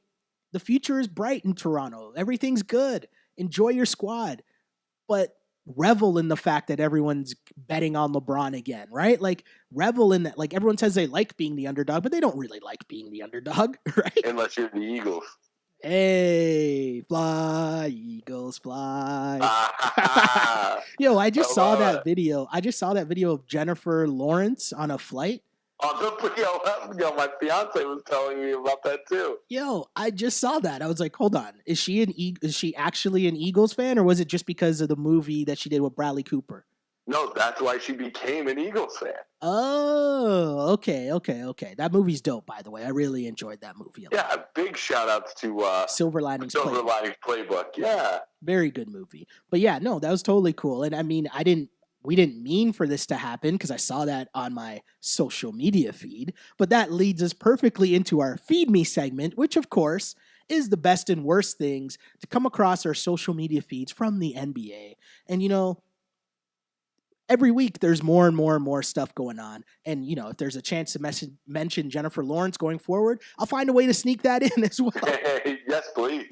the future is bright in Toronto. Everything's good. Enjoy your squad. But revel in the fact that everyone's betting on LeBron again, right? Like revel in that. Like everyone says they like being the underdog, but they don't really like being the underdog, right? Unless you're the Eagles. Hey, fly, Eagles, fly. Yo, I just saw that video. I just saw that video of Jennifer Lawrence on a flight. Yo, my fiance was telling me about that too. Yo, I just saw that. I was like, hold on. Is she actually an Eagles fan, or was it just because of the movie that she did with Bradley Cooper? No, that's why she became an Eagles fan. Oh, okay. That movie's dope, by the way. I really enjoyed that movie. Yeah, big shout outs to Silver Linings Playbook. Yeah. Very good movie. But yeah, no, that was totally cool. And I mean, we didn't mean for this to happen because I saw that on my social media feed, but that leads us perfectly into our Feed Me segment, which of course is the best and worst things to come across our social media feeds from the NBA. And you know, every week there's more and more and more stuff going on. And you know, if there's a chance to mention Jennifer Lawrence going forward, I'll find a way to sneak that in as well. Yes, please.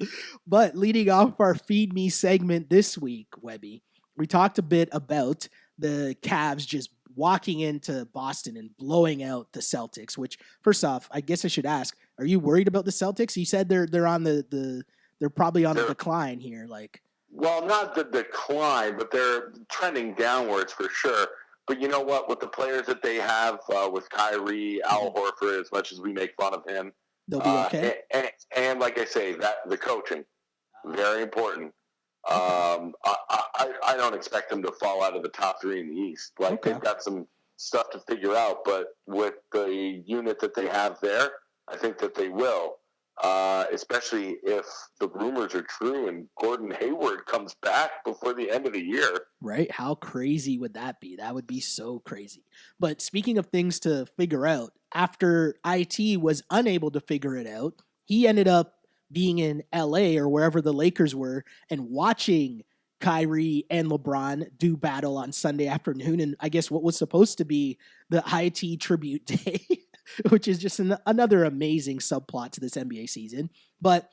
But leading off our Feed Me segment this week, Webby, we talked a bit about the Cavs just walking into Boston and blowing out the Celtics, which first off, I guess I should ask, are you worried about the Celtics? You said they're on they're probably on the decline here. Like, well, not the decline, but they're trending downwards for sure. But you know what? With the players that they have with Kyrie, Al Horford, as much as we make fun of him, they'll be okay. And like I say, that the coaching, very important. I don't expect them to fall out of the top three in the East. Like they've got some stuff to figure out, but with the unit that they have there, I think that they will. Especially if the rumors are true and Gordon Hayward comes back before the end of the year. Right? How crazy would that be? That would be so crazy. But speaking of things to figure out, after IT was unable to figure it out, he ended up being in LA or wherever the Lakers were and watching Kyrie and LeBron do battle on Sunday afternoon. And I guess what was supposed to be the IT tribute day, which is just another amazing subplot to this NBA season. But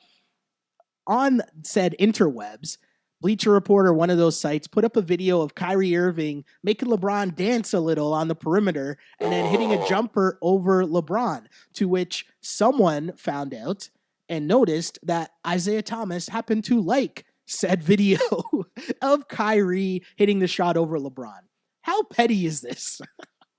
on said interwebs, Bleacher Report, one of those sites, put up a video of Kyrie Irving making LeBron dance a little on the perimeter and then hitting a jumper over LeBron, to which someone found out and noticed that Isaiah Thomas happened to like said video of Kyrie hitting the shot over LeBron. How petty is this?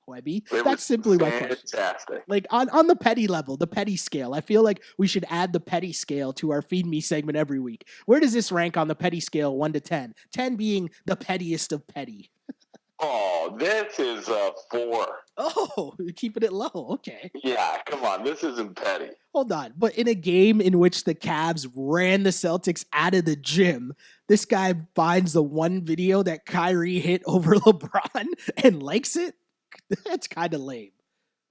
Webby. That's simply my question. Fantastic. Like on the petty level, the petty scale, I feel like we should add the petty scale to our Feed Me segment every week. Where does this rank on the petty scale, 1 to 10? 10 being the pettiest of petty. Oh, this is a 4. Oh, you're keeping it low. Okay. Yeah, come on. This isn't petty. Hold on. But in a game in which the Cavs ran the Celtics out of the gym, this guy finds the one video that Kyrie hit over LeBron and likes it? That's kind of lame.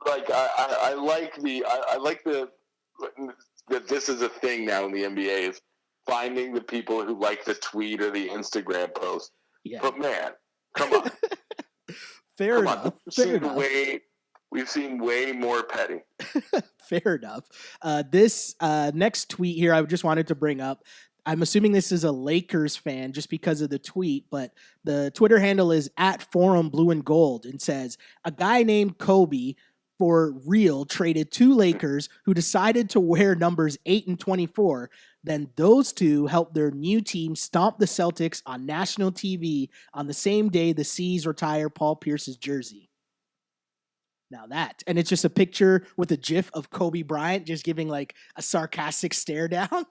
Like I like the that this is a thing now in the NBA, is finding the people who like the tweet or the Instagram post. Yeah. But man, come on. Fair enough. We've seen way more petty. Fair enough. This next tweet here, I just wanted to bring up. I'm assuming this is a Lakers fan just because of the tweet, but the Twitter handle is @ForumBlueAndGold and says, a guy named Kobe for real traded 2 Lakers who decided to wear numbers 8 and 24. Then those 2 helped their new team stomp the Celtics on national TV on the same day the C's retire Paul Pierce's jersey. Now that, and it's just a picture with a gif of Kobe Bryant just giving like a sarcastic stare down.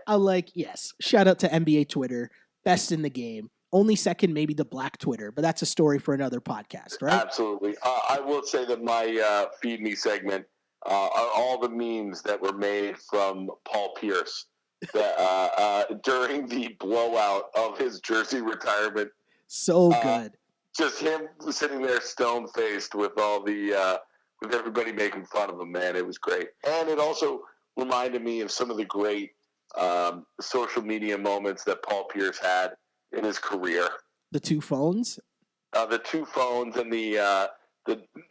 I'm like, yes, shout out to NBA Twitter, best in the game. Only second, maybe the Black Twitter, but that's a story for another podcast, right? Absolutely. I will say that my Feed Me segment are all the memes that were made from Paul Pierce that, during the blowout of his jersey retirement. So good. Just him sitting there stone-faced with all the with everybody making fun of him, man. It was great. And it also reminded me of some of the great social media moments that Paul Pierce had in his career. The 2 phones? The 2 phones and the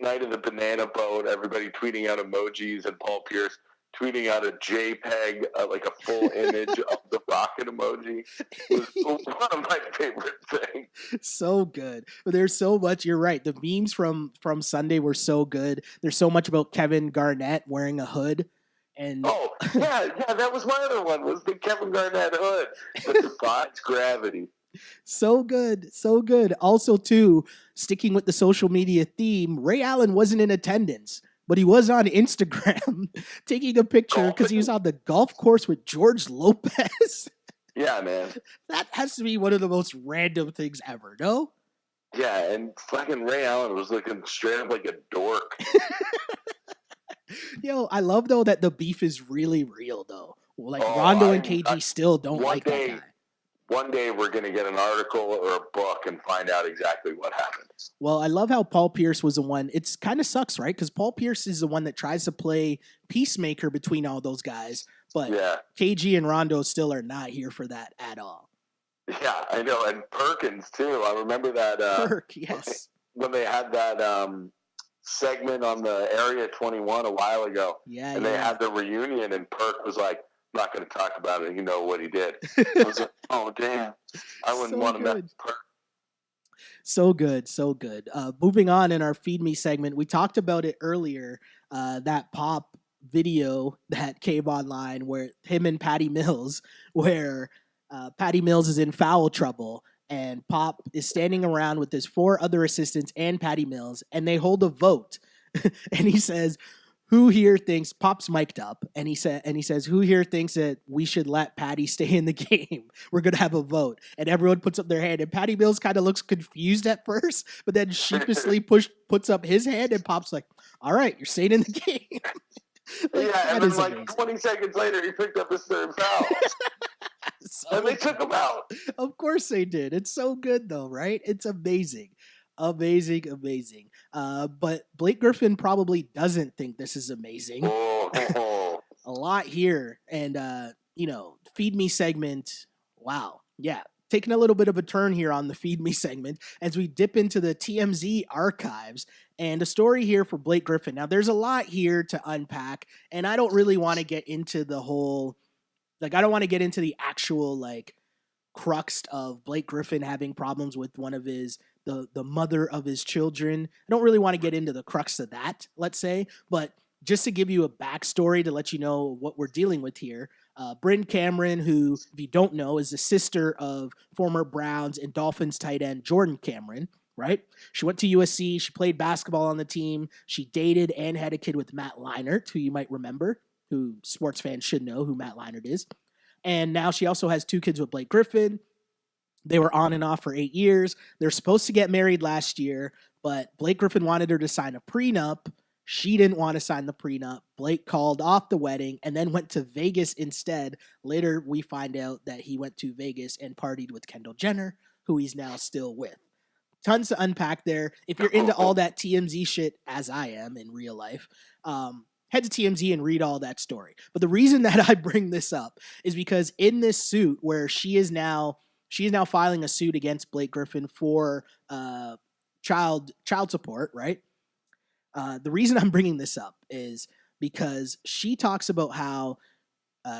night of the banana boat, everybody tweeting out emojis, and Paul Pierce tweeting out a JPEG, like a full image of the rocket emoji. It was one of my favorite things. So good. There's so much. You're right. The memes from Sunday were so good. There's so much about Kevin Garnett wearing a hood. And yeah, that was my other one, was the Kevin Garnett hood that defies gravity. So good. So good. Also, too, sticking with the social media theme, Ray Allen wasn't in attendance, but he was on Instagram taking a picture because he was on the golf course with George Lopez. Yeah, man. That has to be one of the most random things ever, no? Yeah, and fucking Ray Allen was looking straight up like a dork. Yo, I love, though, that the beef is really real, though. Like, Rondo and KG still don't like that guy. One day we're going to get an article or a book and find out exactly what happened. Well, I love how Paul Pierce was the one. It's kind of sucks, right? Because Paul Pierce is the one that tries to play peacemaker between all those guys. But yeah, KG and Rondo still are not here for that at all. Yeah, I know. And Perkins, too. I remember that. Perk, yes. When they had that segment on the Area 21 a while ago. Yeah, and they had the reunion, and Perk was like, I'm not going to talk about it. You know what he did. I was like, oh, damn. I wouldn't want to mess with Perk. So good, so good. Moving on in our Feed Me segment, we talked about it earlier, that Pop video that came online where him and Patty Mills, where Patty Mills is in foul trouble and Pop is standing around with his 4 other assistants and Patty Mills, and they hold a vote. And he says, who here thinks, Pop's mic'd up, and he says, who here thinks that we should let Patty stay in the game? We're going to have a vote. And everyone puts up their hand, and Patty Mills kind of looks confused at first, but then sheepishly puts up his hand, and Pop's like, all right, you're staying in the game. And then like 20 seconds later, he picked up his 3rd foul. And they took him out. Of course they did. It's so good, though, right? It's amazing. Amazing. But Blake Griffin probably doesn't think this is amazing. A lot here. And, Feed Me segment. Wow. Yeah. Taking a little bit of a turn here on the Feed Me segment as we dip into the TMZ archives and a story here for Blake Griffin. Now, there's a lot here to unpack, and I don't really want to get into the whole Like, I don't want to get into the actual like crux of Blake Griffin having problems with one of his the mother of his children. I don't really want to get into the crux of that, let's say, but just to give you a backstory to let you know what we're dealing with here. Bryn Cameron, who, if you don't know, is the sister of former Browns and Dolphins tight end Jordan Cameron, right? She went to USC. She played basketball on the team. She dated and had a kid with Matt Leinart, who you might remember, who sports fans should know who Matt Leinart is. And now she also has 2 kids with Blake Griffin. They were on and off for 8 years. They're supposed to get married last year, but Blake Griffin wanted her to sign a prenup. She didn't want to sign the prenup. Blake called off the wedding and then went to Vegas instead. Later, we find out that he went to Vegas and partied with Kendall Jenner, who he's now still with. Tons to unpack there. If you're into all that TMZ shit, as I am in real life, head to TMZ and read all that story. But the reason that I bring this up is because in this suit where she is now filing a suit against Blake Griffin for child support, right? The reason I'm bringing this up is because she talks about how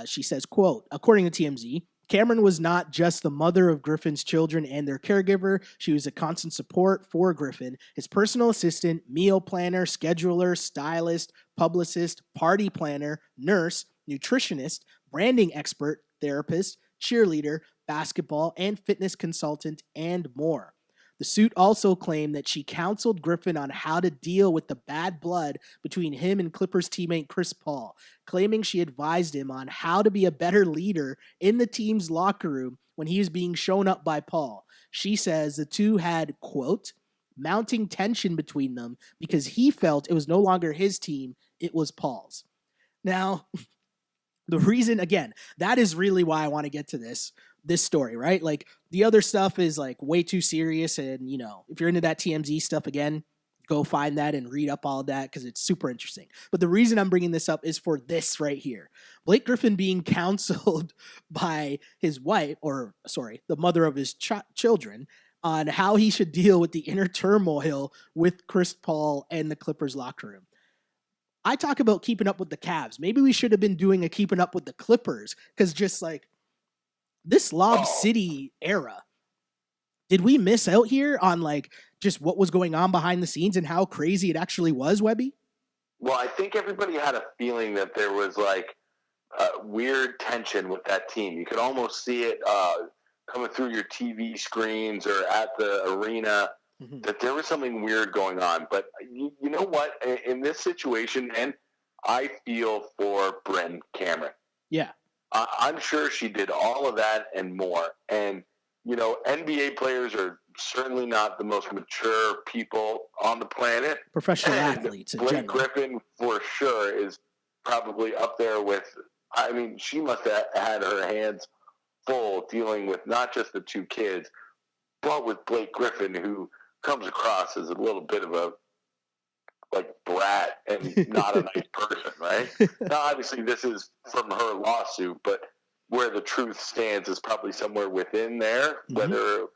she says, quote, according to TMZ, Cameron was not just the mother of Griffin's children and their caregiver. She was a constant support for Griffin, his personal assistant, meal planner, scheduler, stylist, publicist, party planner, nurse, nutritionist, branding expert, therapist, cheerleader, basketball and fitness consultant, and more. The suit also claimed that she counseled Griffin on how to deal with the bad blood between him and Clippers teammate Chris Paul, claiming she advised him on how to be a better leader in the team's locker room when he was being shown up by Paul. She says the two had, quote, mounting tension between them because he felt it was no longer his team, it was Paul's. Now, the reason, again, that is really why I want to get to this story, right? Like, the other stuff is like way too serious, and you know, if you're into that TMZ stuff, again, go find that and read up all of that because it's super interesting. But the reason I'm bringing this up is for this right here. Blake Griffin being counseled by his wife, or sorry, the mother of his children, on how he should deal with the inner turmoil with Chris Paul and the Clippers locker room. I talk about keeping up with the Cavs. Maybe we should have been doing a keeping up with the Clippers, because just like this Lob City era, did we miss out here on like just what was going on behind the scenes and how crazy it actually was, Webby? Well, I think everybody had a feeling that there was like weird tension with that team. You could almost see it coming through your TV screens or at the arena, that there was something weird going on. But you know what? In this situation, man, I feel for Bryn Cameron. Yeah. I'm sure she did all of that and more. And, you know, NBA players are certainly not the most mature people on the planet. Professional athletes. Blake Griffin, for sure, is probably up there with, I mean, she must have had her hands full dealing with not just the 2 kids, but with Blake Griffin, who comes across as a little bit of a like brat and not a nice person, right? Now, obviously, this is from her lawsuit, but where the truth stands is probably somewhere within there. Whether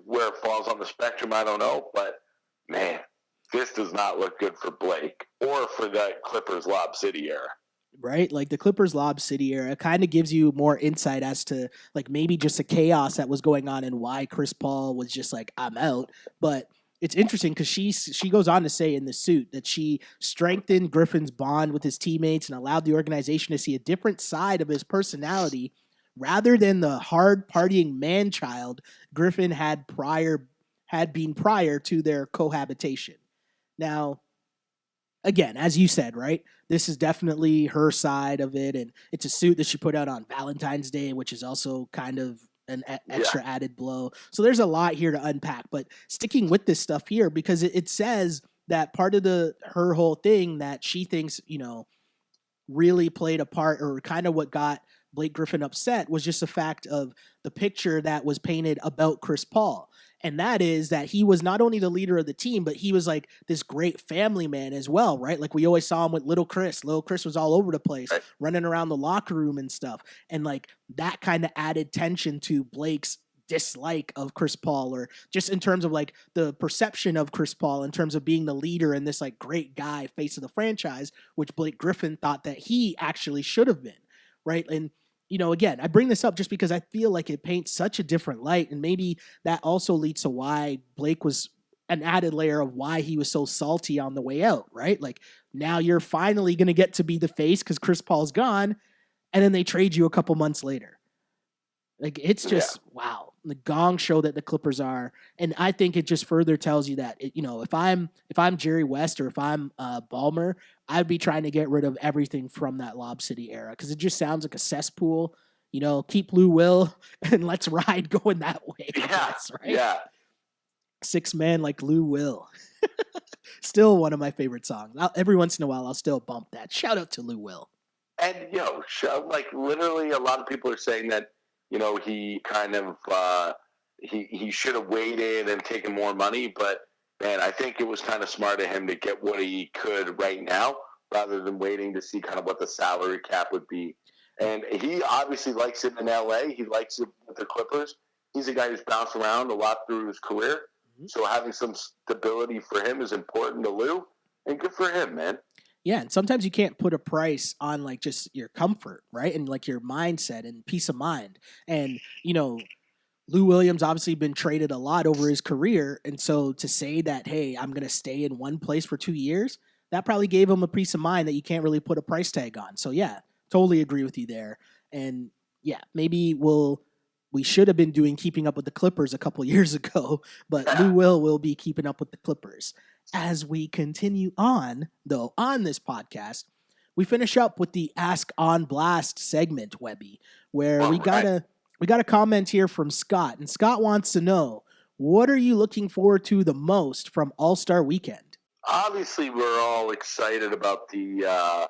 where it falls on the spectrum, I don't know. But man, this does not look good for Blake or for that Clippers Lob City era. Right? Like the Clippers Lob City era kind of gives you more insight as to like maybe just the chaos that was going on and why Chris Paul was just like, I'm out. But it's interesting because she goes on to say in the suit that she strengthened Griffin's bond with his teammates and allowed the organization to see a different side of his personality rather than the hard partying man-child Griffin had been prior to their cohabitation. Now, again, as you said, right, this is definitely her side of it, and it's a suit that she put out on Valentine's Day, which is also kind of an extra added blow. So there's a lot here to unpack, but sticking with this stuff here, because it says that part of her whole thing that she thinks, you know, really played a part, or kind of what got Blake Griffin upset, was just the fact of the picture that was painted about Chris Paul. And that is that he was not only the leader of the team, but he was like this great family man as well, right? Like we always saw him with little Chris. Little Chris was all over the place, running around the locker room and stuff. And like that kind of added tension to Blake's dislike of Chris Paul, or just in terms of like the perception of Chris Paul in terms of being the leader and this like great guy, face of the franchise, which Blake Griffin thought that he actually should have been, right? And again, I bring this up just because I feel like it paints such a different light. And maybe that also leads to why Blake was an added layer of why he was so salty on the way out, right? Like now you're finally going to get to be the face because Chris Paul's gone. And then they trade you a couple months later. Like it's just, wow, the gong show that the Clippers are. And I think it just further tells you that, if I'm Jerry West or if I'm Ballmer, I'd be trying to get rid of everything from that Lob City era. Cause it just sounds like a cesspool, keep Lou Will and let's ride going that way. Guess, right? Yeah. 6 man like Lou Will. Still one of my favorite songs. Every once in a while, I'll still bump that. Shout out to Lou Will. And, like literally a lot of people are saying that, he kind of, he should have waited and taken more money. But, man, I think it was kind of smart of him to get what he could right now rather than waiting to see kind of what the salary cap would be. And he obviously likes it in L.A. He likes it with the Clippers. He's a guy who's bounced around a lot through his career. Mm-hmm. So having some stability for him is important to Lou. And good for him, man. Yeah, and sometimes you can't put a price on like just your comfort, right? And like your mindset and peace of mind. And, Lou Williams obviously been traded a lot over his career. And so to say that, hey, I'm going to stay in one place for 2 years, that probably gave him a peace of mind that you can't really put a price tag on. So yeah, totally agree with you there. And yeah, maybe we should have been doing Keeping Up with the Clippers a couple years ago, but Lou will be keeping up with the Clippers. As we continue on, though, on this podcast, we finish up with the Ask on Blast segment, Webby, where we got a comment here from Scott, and Scott wants to know, what are you looking forward to the most from All-Star Weekend? Obviously, we're all excited about the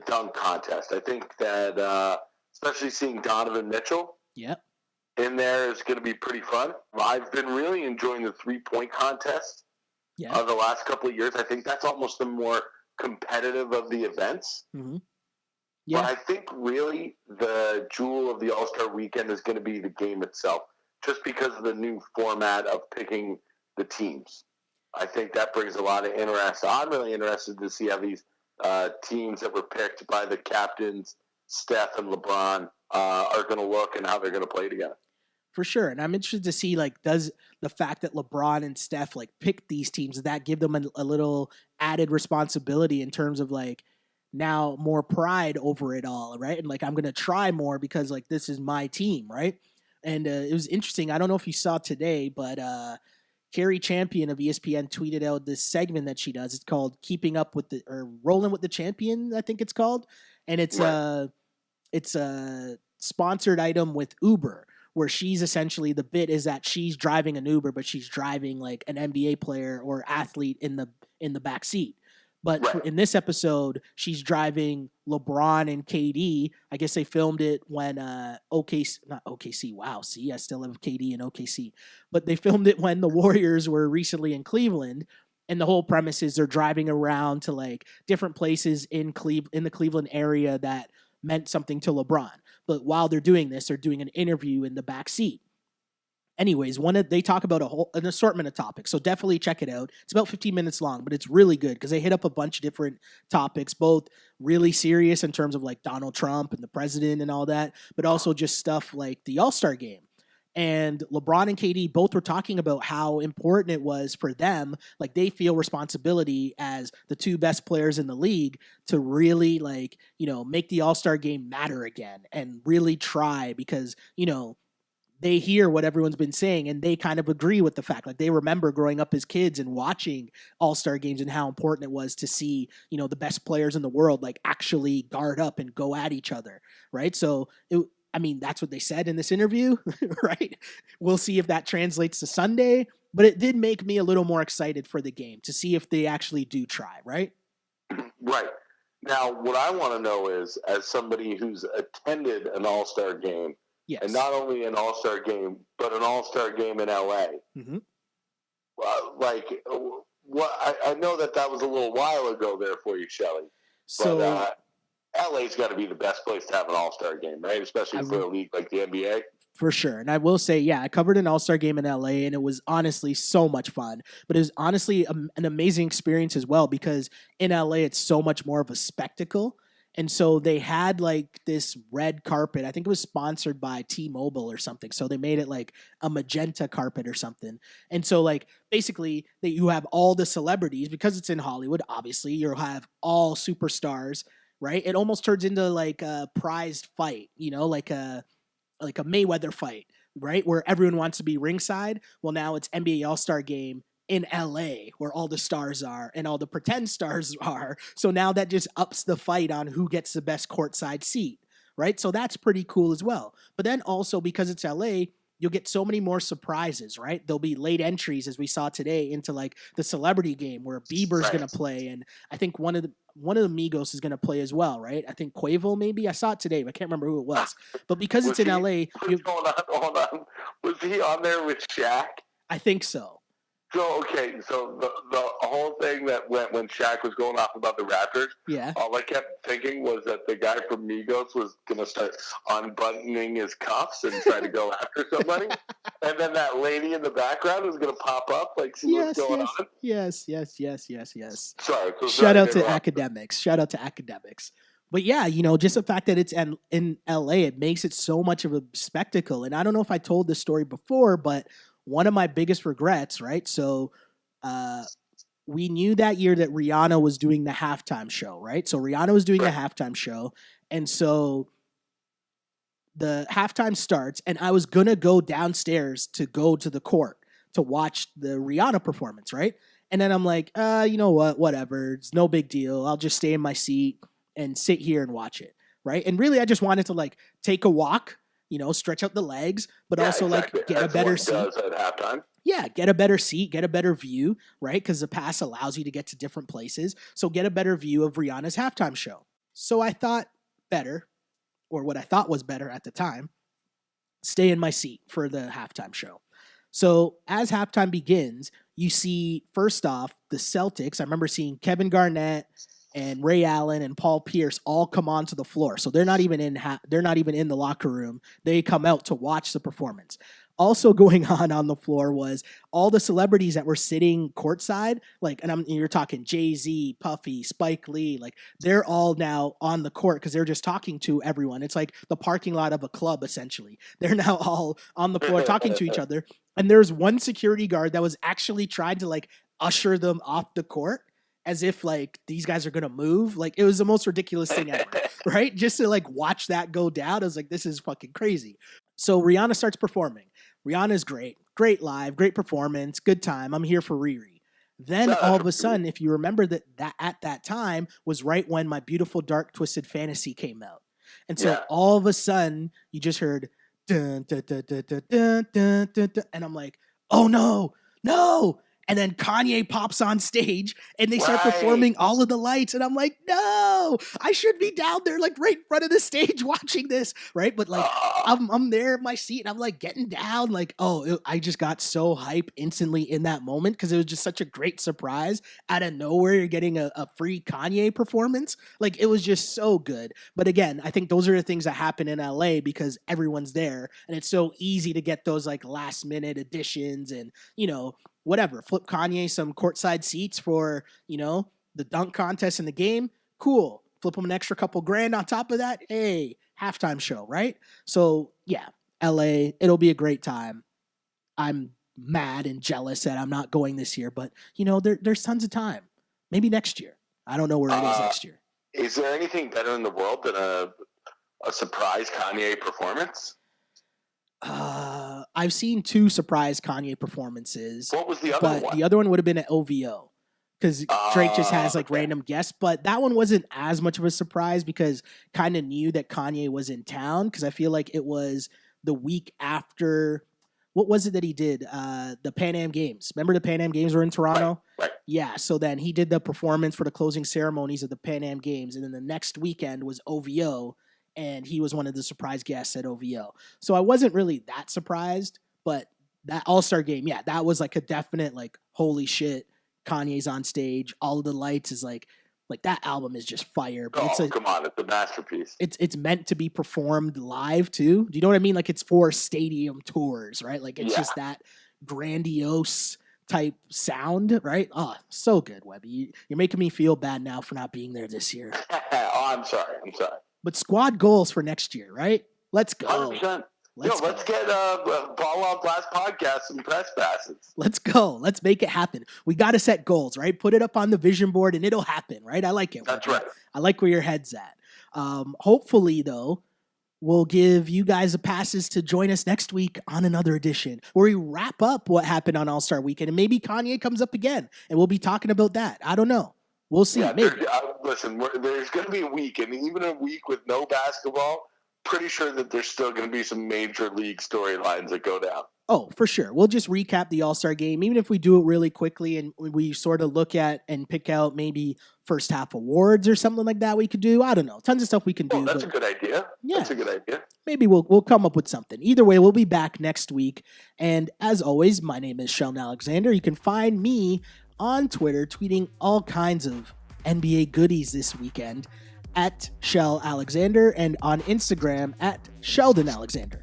dunk contest. I think that especially seeing Donovan Mitchell in there is going to be pretty fun. I've been really enjoying the 3-point contest. The last couple of years. I think that's almost the more competitive of the events. Mm-hmm. Yeah. But I think really the jewel of the All-Star Weekend is going to be the game itself, just because of the new format of picking the teams. I think that brings a lot of interest. I'm really interested to see how these teams that were picked by the captains, Steph and LeBron, are going to look and how they're going to play together. For sure. And I'm interested to see, does the fact that LeBron and Steph, picked these teams, does that give them a little added responsibility in terms of, now more pride over it all, right? And, I'm going to try more because, this is my team, right? And it was interesting. I don't know if you saw today, but Carrie Champion of ESPN tweeted out this segment that she does. It's called Keeping Up with or Rolling with the Champion, I think it's called. And it's a sponsored item with Uber, where she's essentially, the bit is that she's driving an Uber, but she's driving an NBA player or athlete in the back seat. But in this episode, she's driving LeBron and KD. I guess they filmed it when not OKC. Wow, see, I still have KD and OKC. But they filmed it when the Warriors were recently in Cleveland. And the whole premise is they're driving around to different places in the Cleveland area that meant something to LeBron. But while they're doing this, they're doing an interview in the back seat. Anyways, they talk about an assortment of topics, so definitely check it out. It's about 15 minutes long, but it's really good because they hit up a bunch of different topics, both really serious in terms of Donald Trump and the president and all that, but also just stuff like the All-Star game. And LeBron and KD both were talking about how important it was for them. They feel responsibility as the two best players in the league to really make the All-Star game matter again and really try because, they hear what everyone's been saying and they kind of agree with the fact. They remember growing up as kids and watching All-Star games and how important it was to see, the best players in the world, actually guard up and go at each other. Right. So that's what they said in this interview, right? We'll see if that translates to Sunday, but it did make me a little more excited for the game to see if they actually do try, right? Right. Now, what I want to know is, as somebody who's attended an All-Star game, and not only an All-Star game, but an All-Star game in LA, mm-hmm. I know that was a little while ago there for you, Shelly. So, but, LA's got to be the best place to have an All-Star game, right? Especially for a league like the NBA. For sure. And I will say, I covered an All-Star game in LA and it was honestly so much fun, but it was honestly an amazing experience as well because in LA, it's so much more of a spectacle. And so they had like this red carpet. I think it was sponsored by T-Mobile or something. So they made it like a magenta carpet or something. And so like basically that you have all the celebrities because it's in Hollywood. Obviously, you'll have all superstars, right? It almost turns into like a prized fight, like a Mayweather fight, right? Where everyone wants to be ringside. Well, now it's NBA All-Star Game in LA where all the stars are and all the pretend stars are. So now that just ups the fight on who gets the best courtside seat, right? So that's pretty cool as well. But then also because it's LA, you'll get so many more surprises, right? There'll be late entries as we saw today into like the celebrity game where Bieber's going to play. And I think one of the Migos is going to play as well, right? I think Quavo maybe. I saw it today, but I can't remember who it was. But because it's in LA, hold on. Was he on there with Shaq? I think so. So, okay, so the whole thing that went when Shaq was going off about the Raptors, all I kept thinking was that the guy from Migos was going to start unbuttoning his cuffs and try to go after somebody. And then that lady in the background was going to pop up, like, see what's going on. Yes. Sorry. Shout out to academics. But yeah, just the fact that it's in LA, it makes it so much of a spectacle. And I don't know if I told this story before, but one of my biggest regrets, right? So we knew that year that Rihanna was doing the halftime show, right? So Rihanna was doing the halftime show. And so the halftime starts, and I was going to go downstairs to go to the court to watch the Rihanna performance, right? And then I'm like, you know what? Whatever. It's no big deal. I'll just stay in my seat and sit here and watch it, right? And really, I just wanted to like take a walk, stretch out the legs, but also exactly. like get a better seat. Does at halftime. Yeah, get a better seat, get a better view, right? Because the pass allows you to get to different places. So get a better view of Rihanna's halftime show. So I thought better, or what I thought was better at the time, stay in my seat for the halftime show. So as halftime begins, you see, first off, the Celtics. I remember seeing Kevin Garnett and Ray Allen and Paul Pierce all come onto the floor. So they're not even in the locker room. They come out to watch the performance. Also going on the floor was all the celebrities that were sitting courtside, you're talking Jay-Z, Puffy, Spike Lee, like they're all now on the court because they're just talking to everyone. It's like the parking lot of a club, essentially. They're now all on the floor talking to each other. And there's one security guard that was actually trying to like usher them off the court, as if like these guys are going to move. Like it was the most ridiculous thing ever, right? Just to like watch that go down. I was like, this is fucking crazy. So Rihanna starts performing. Rihanna's great live, great performance, good time. I'm here for Riri. Then all of a sudden, if you remember that at that time was right when My Beautiful Dark Twisted Fantasy came out. And so all of a sudden you just heard dun, dun, dun, dun, dun, dun, dun, dun, dun, and I'm like, oh no. And then Kanye pops on stage and they start performing All of the Lights. And I'm like, no, I should be down there, like right in front of the stage watching this. Right. But like, I'm there in my seat and I'm like getting down like, I just got so hype instantly in that moment because it was just such a great surprise. Out of nowhere, you're getting a free Kanye performance. Like it was just so good. But again, I think those are the things that happen in LA because everyone's there and it's so easy to get those like last minute additions and, whatever, flip Kanye some courtside seats for, the dunk contest in the game. Cool. Flip him an extra couple grand on top of that. Hey, halftime show, right? So yeah, LA, it'll be a great time. I'm mad and jealous that I'm not going this year, but there's tons of time. Maybe next year. I don't know where it is next year. Is there anything better in the world than a surprise Kanye performance? I've seen 2 surprise Kanye performances. What was the other one? The other one would have been at OVO because Drake just has like random guests. But that one wasn't as much of a surprise because kind of knew that Kanye was in town because I feel like it was the week after. What was it that he did? The Pan Am Games. Remember the Pan Am Games were in Toronto? Right. Yeah. So then he did the performance for the closing ceremonies of the Pan Am Games. And then the next weekend was OVO. And he was one of the surprise guests at OVO. So I wasn't really that surprised, but that All-Star game, that was like a definite like, holy shit, Kanye's on stage. All of the Lights is like that album is just fire. But come on, it's a masterpiece. It's meant to be performed live too. Do you know what I mean? Like it's for stadium tours, right? Like it's just that grandiose type sound, right? Oh, so good, Webby. You're making me feel bad now for not being there this year. Oh, I'm sorry. But squad goals for next year, right? Let's go. 100%. Let's get Ball on Blast podcast and press passes. Let's go. Let's make it happen. We got to set goals, right? Put it up on the vision board and it'll happen, right? I like it. That's right. I like where your head's at. Hopefully, though, we'll give you guys the passes to join us next week on another edition where we wrap up what happened on All-Star Weekend, and maybe Kanye comes up again and we'll be talking about that. I don't know. We'll see. Yeah, listen, there's going to be a week, and even a week with no basketball, pretty sure that there's still going to be some major league storylines that go down. Oh, for sure. We'll just recap the All-Star game, even if we do it really quickly and we sort of look at and pick out maybe first half awards or something like that we could do. I don't know. Tons of stuff we can do. That's a good idea. Yeah. That's a good idea. Maybe we'll come up with something. Either way, we'll be back next week. And as always, my name is Sheldon Alexander. You can find me on Twitter tweeting all kinds of NBA goodies this weekend at Shell Alexander and on Instagram at Sheldon Alexander.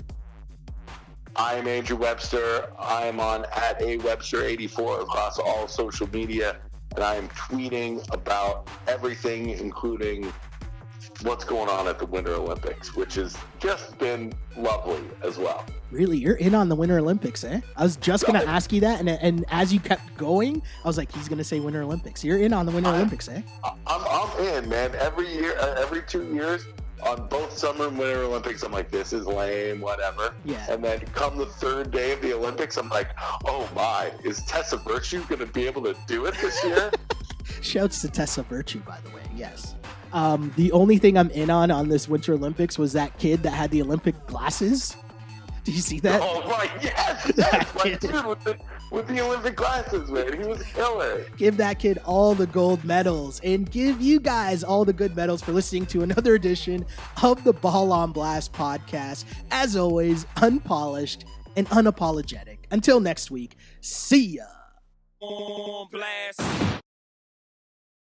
I'm Andrew Webster. I'm on at @AWebster84 across all social media, and I am tweeting about everything, including what's going on at the Winter Olympics, which has just been lovely as well. Really? You're in on the Winter Olympics, eh? I was just going to ask you that, and as you kept going, I was like, he's going to say Winter Olympics. You're in on the Winter Olympics, eh? I'm in, man. Every year, every 2 years, on both Summer and Winter Olympics, I'm like, this is lame, whatever. Yeah. And then come the third day of the Olympics, I'm like, oh my, is Tessa Virtue going to be able to do it this year? Shouts to Tessa Virtue, by the way. Yes. The only thing I'm in on this Winter Olympics was that kid that had the Olympic glasses. Did you see that? Oh my, yes! Like, dude, with the Olympic glasses, man. He was killer. Give that kid all the gold medals and give you guys all the good medals for listening to another edition of the Ball on Blast podcast. As always, unpolished and unapologetic. Until next week, see ya. On blast.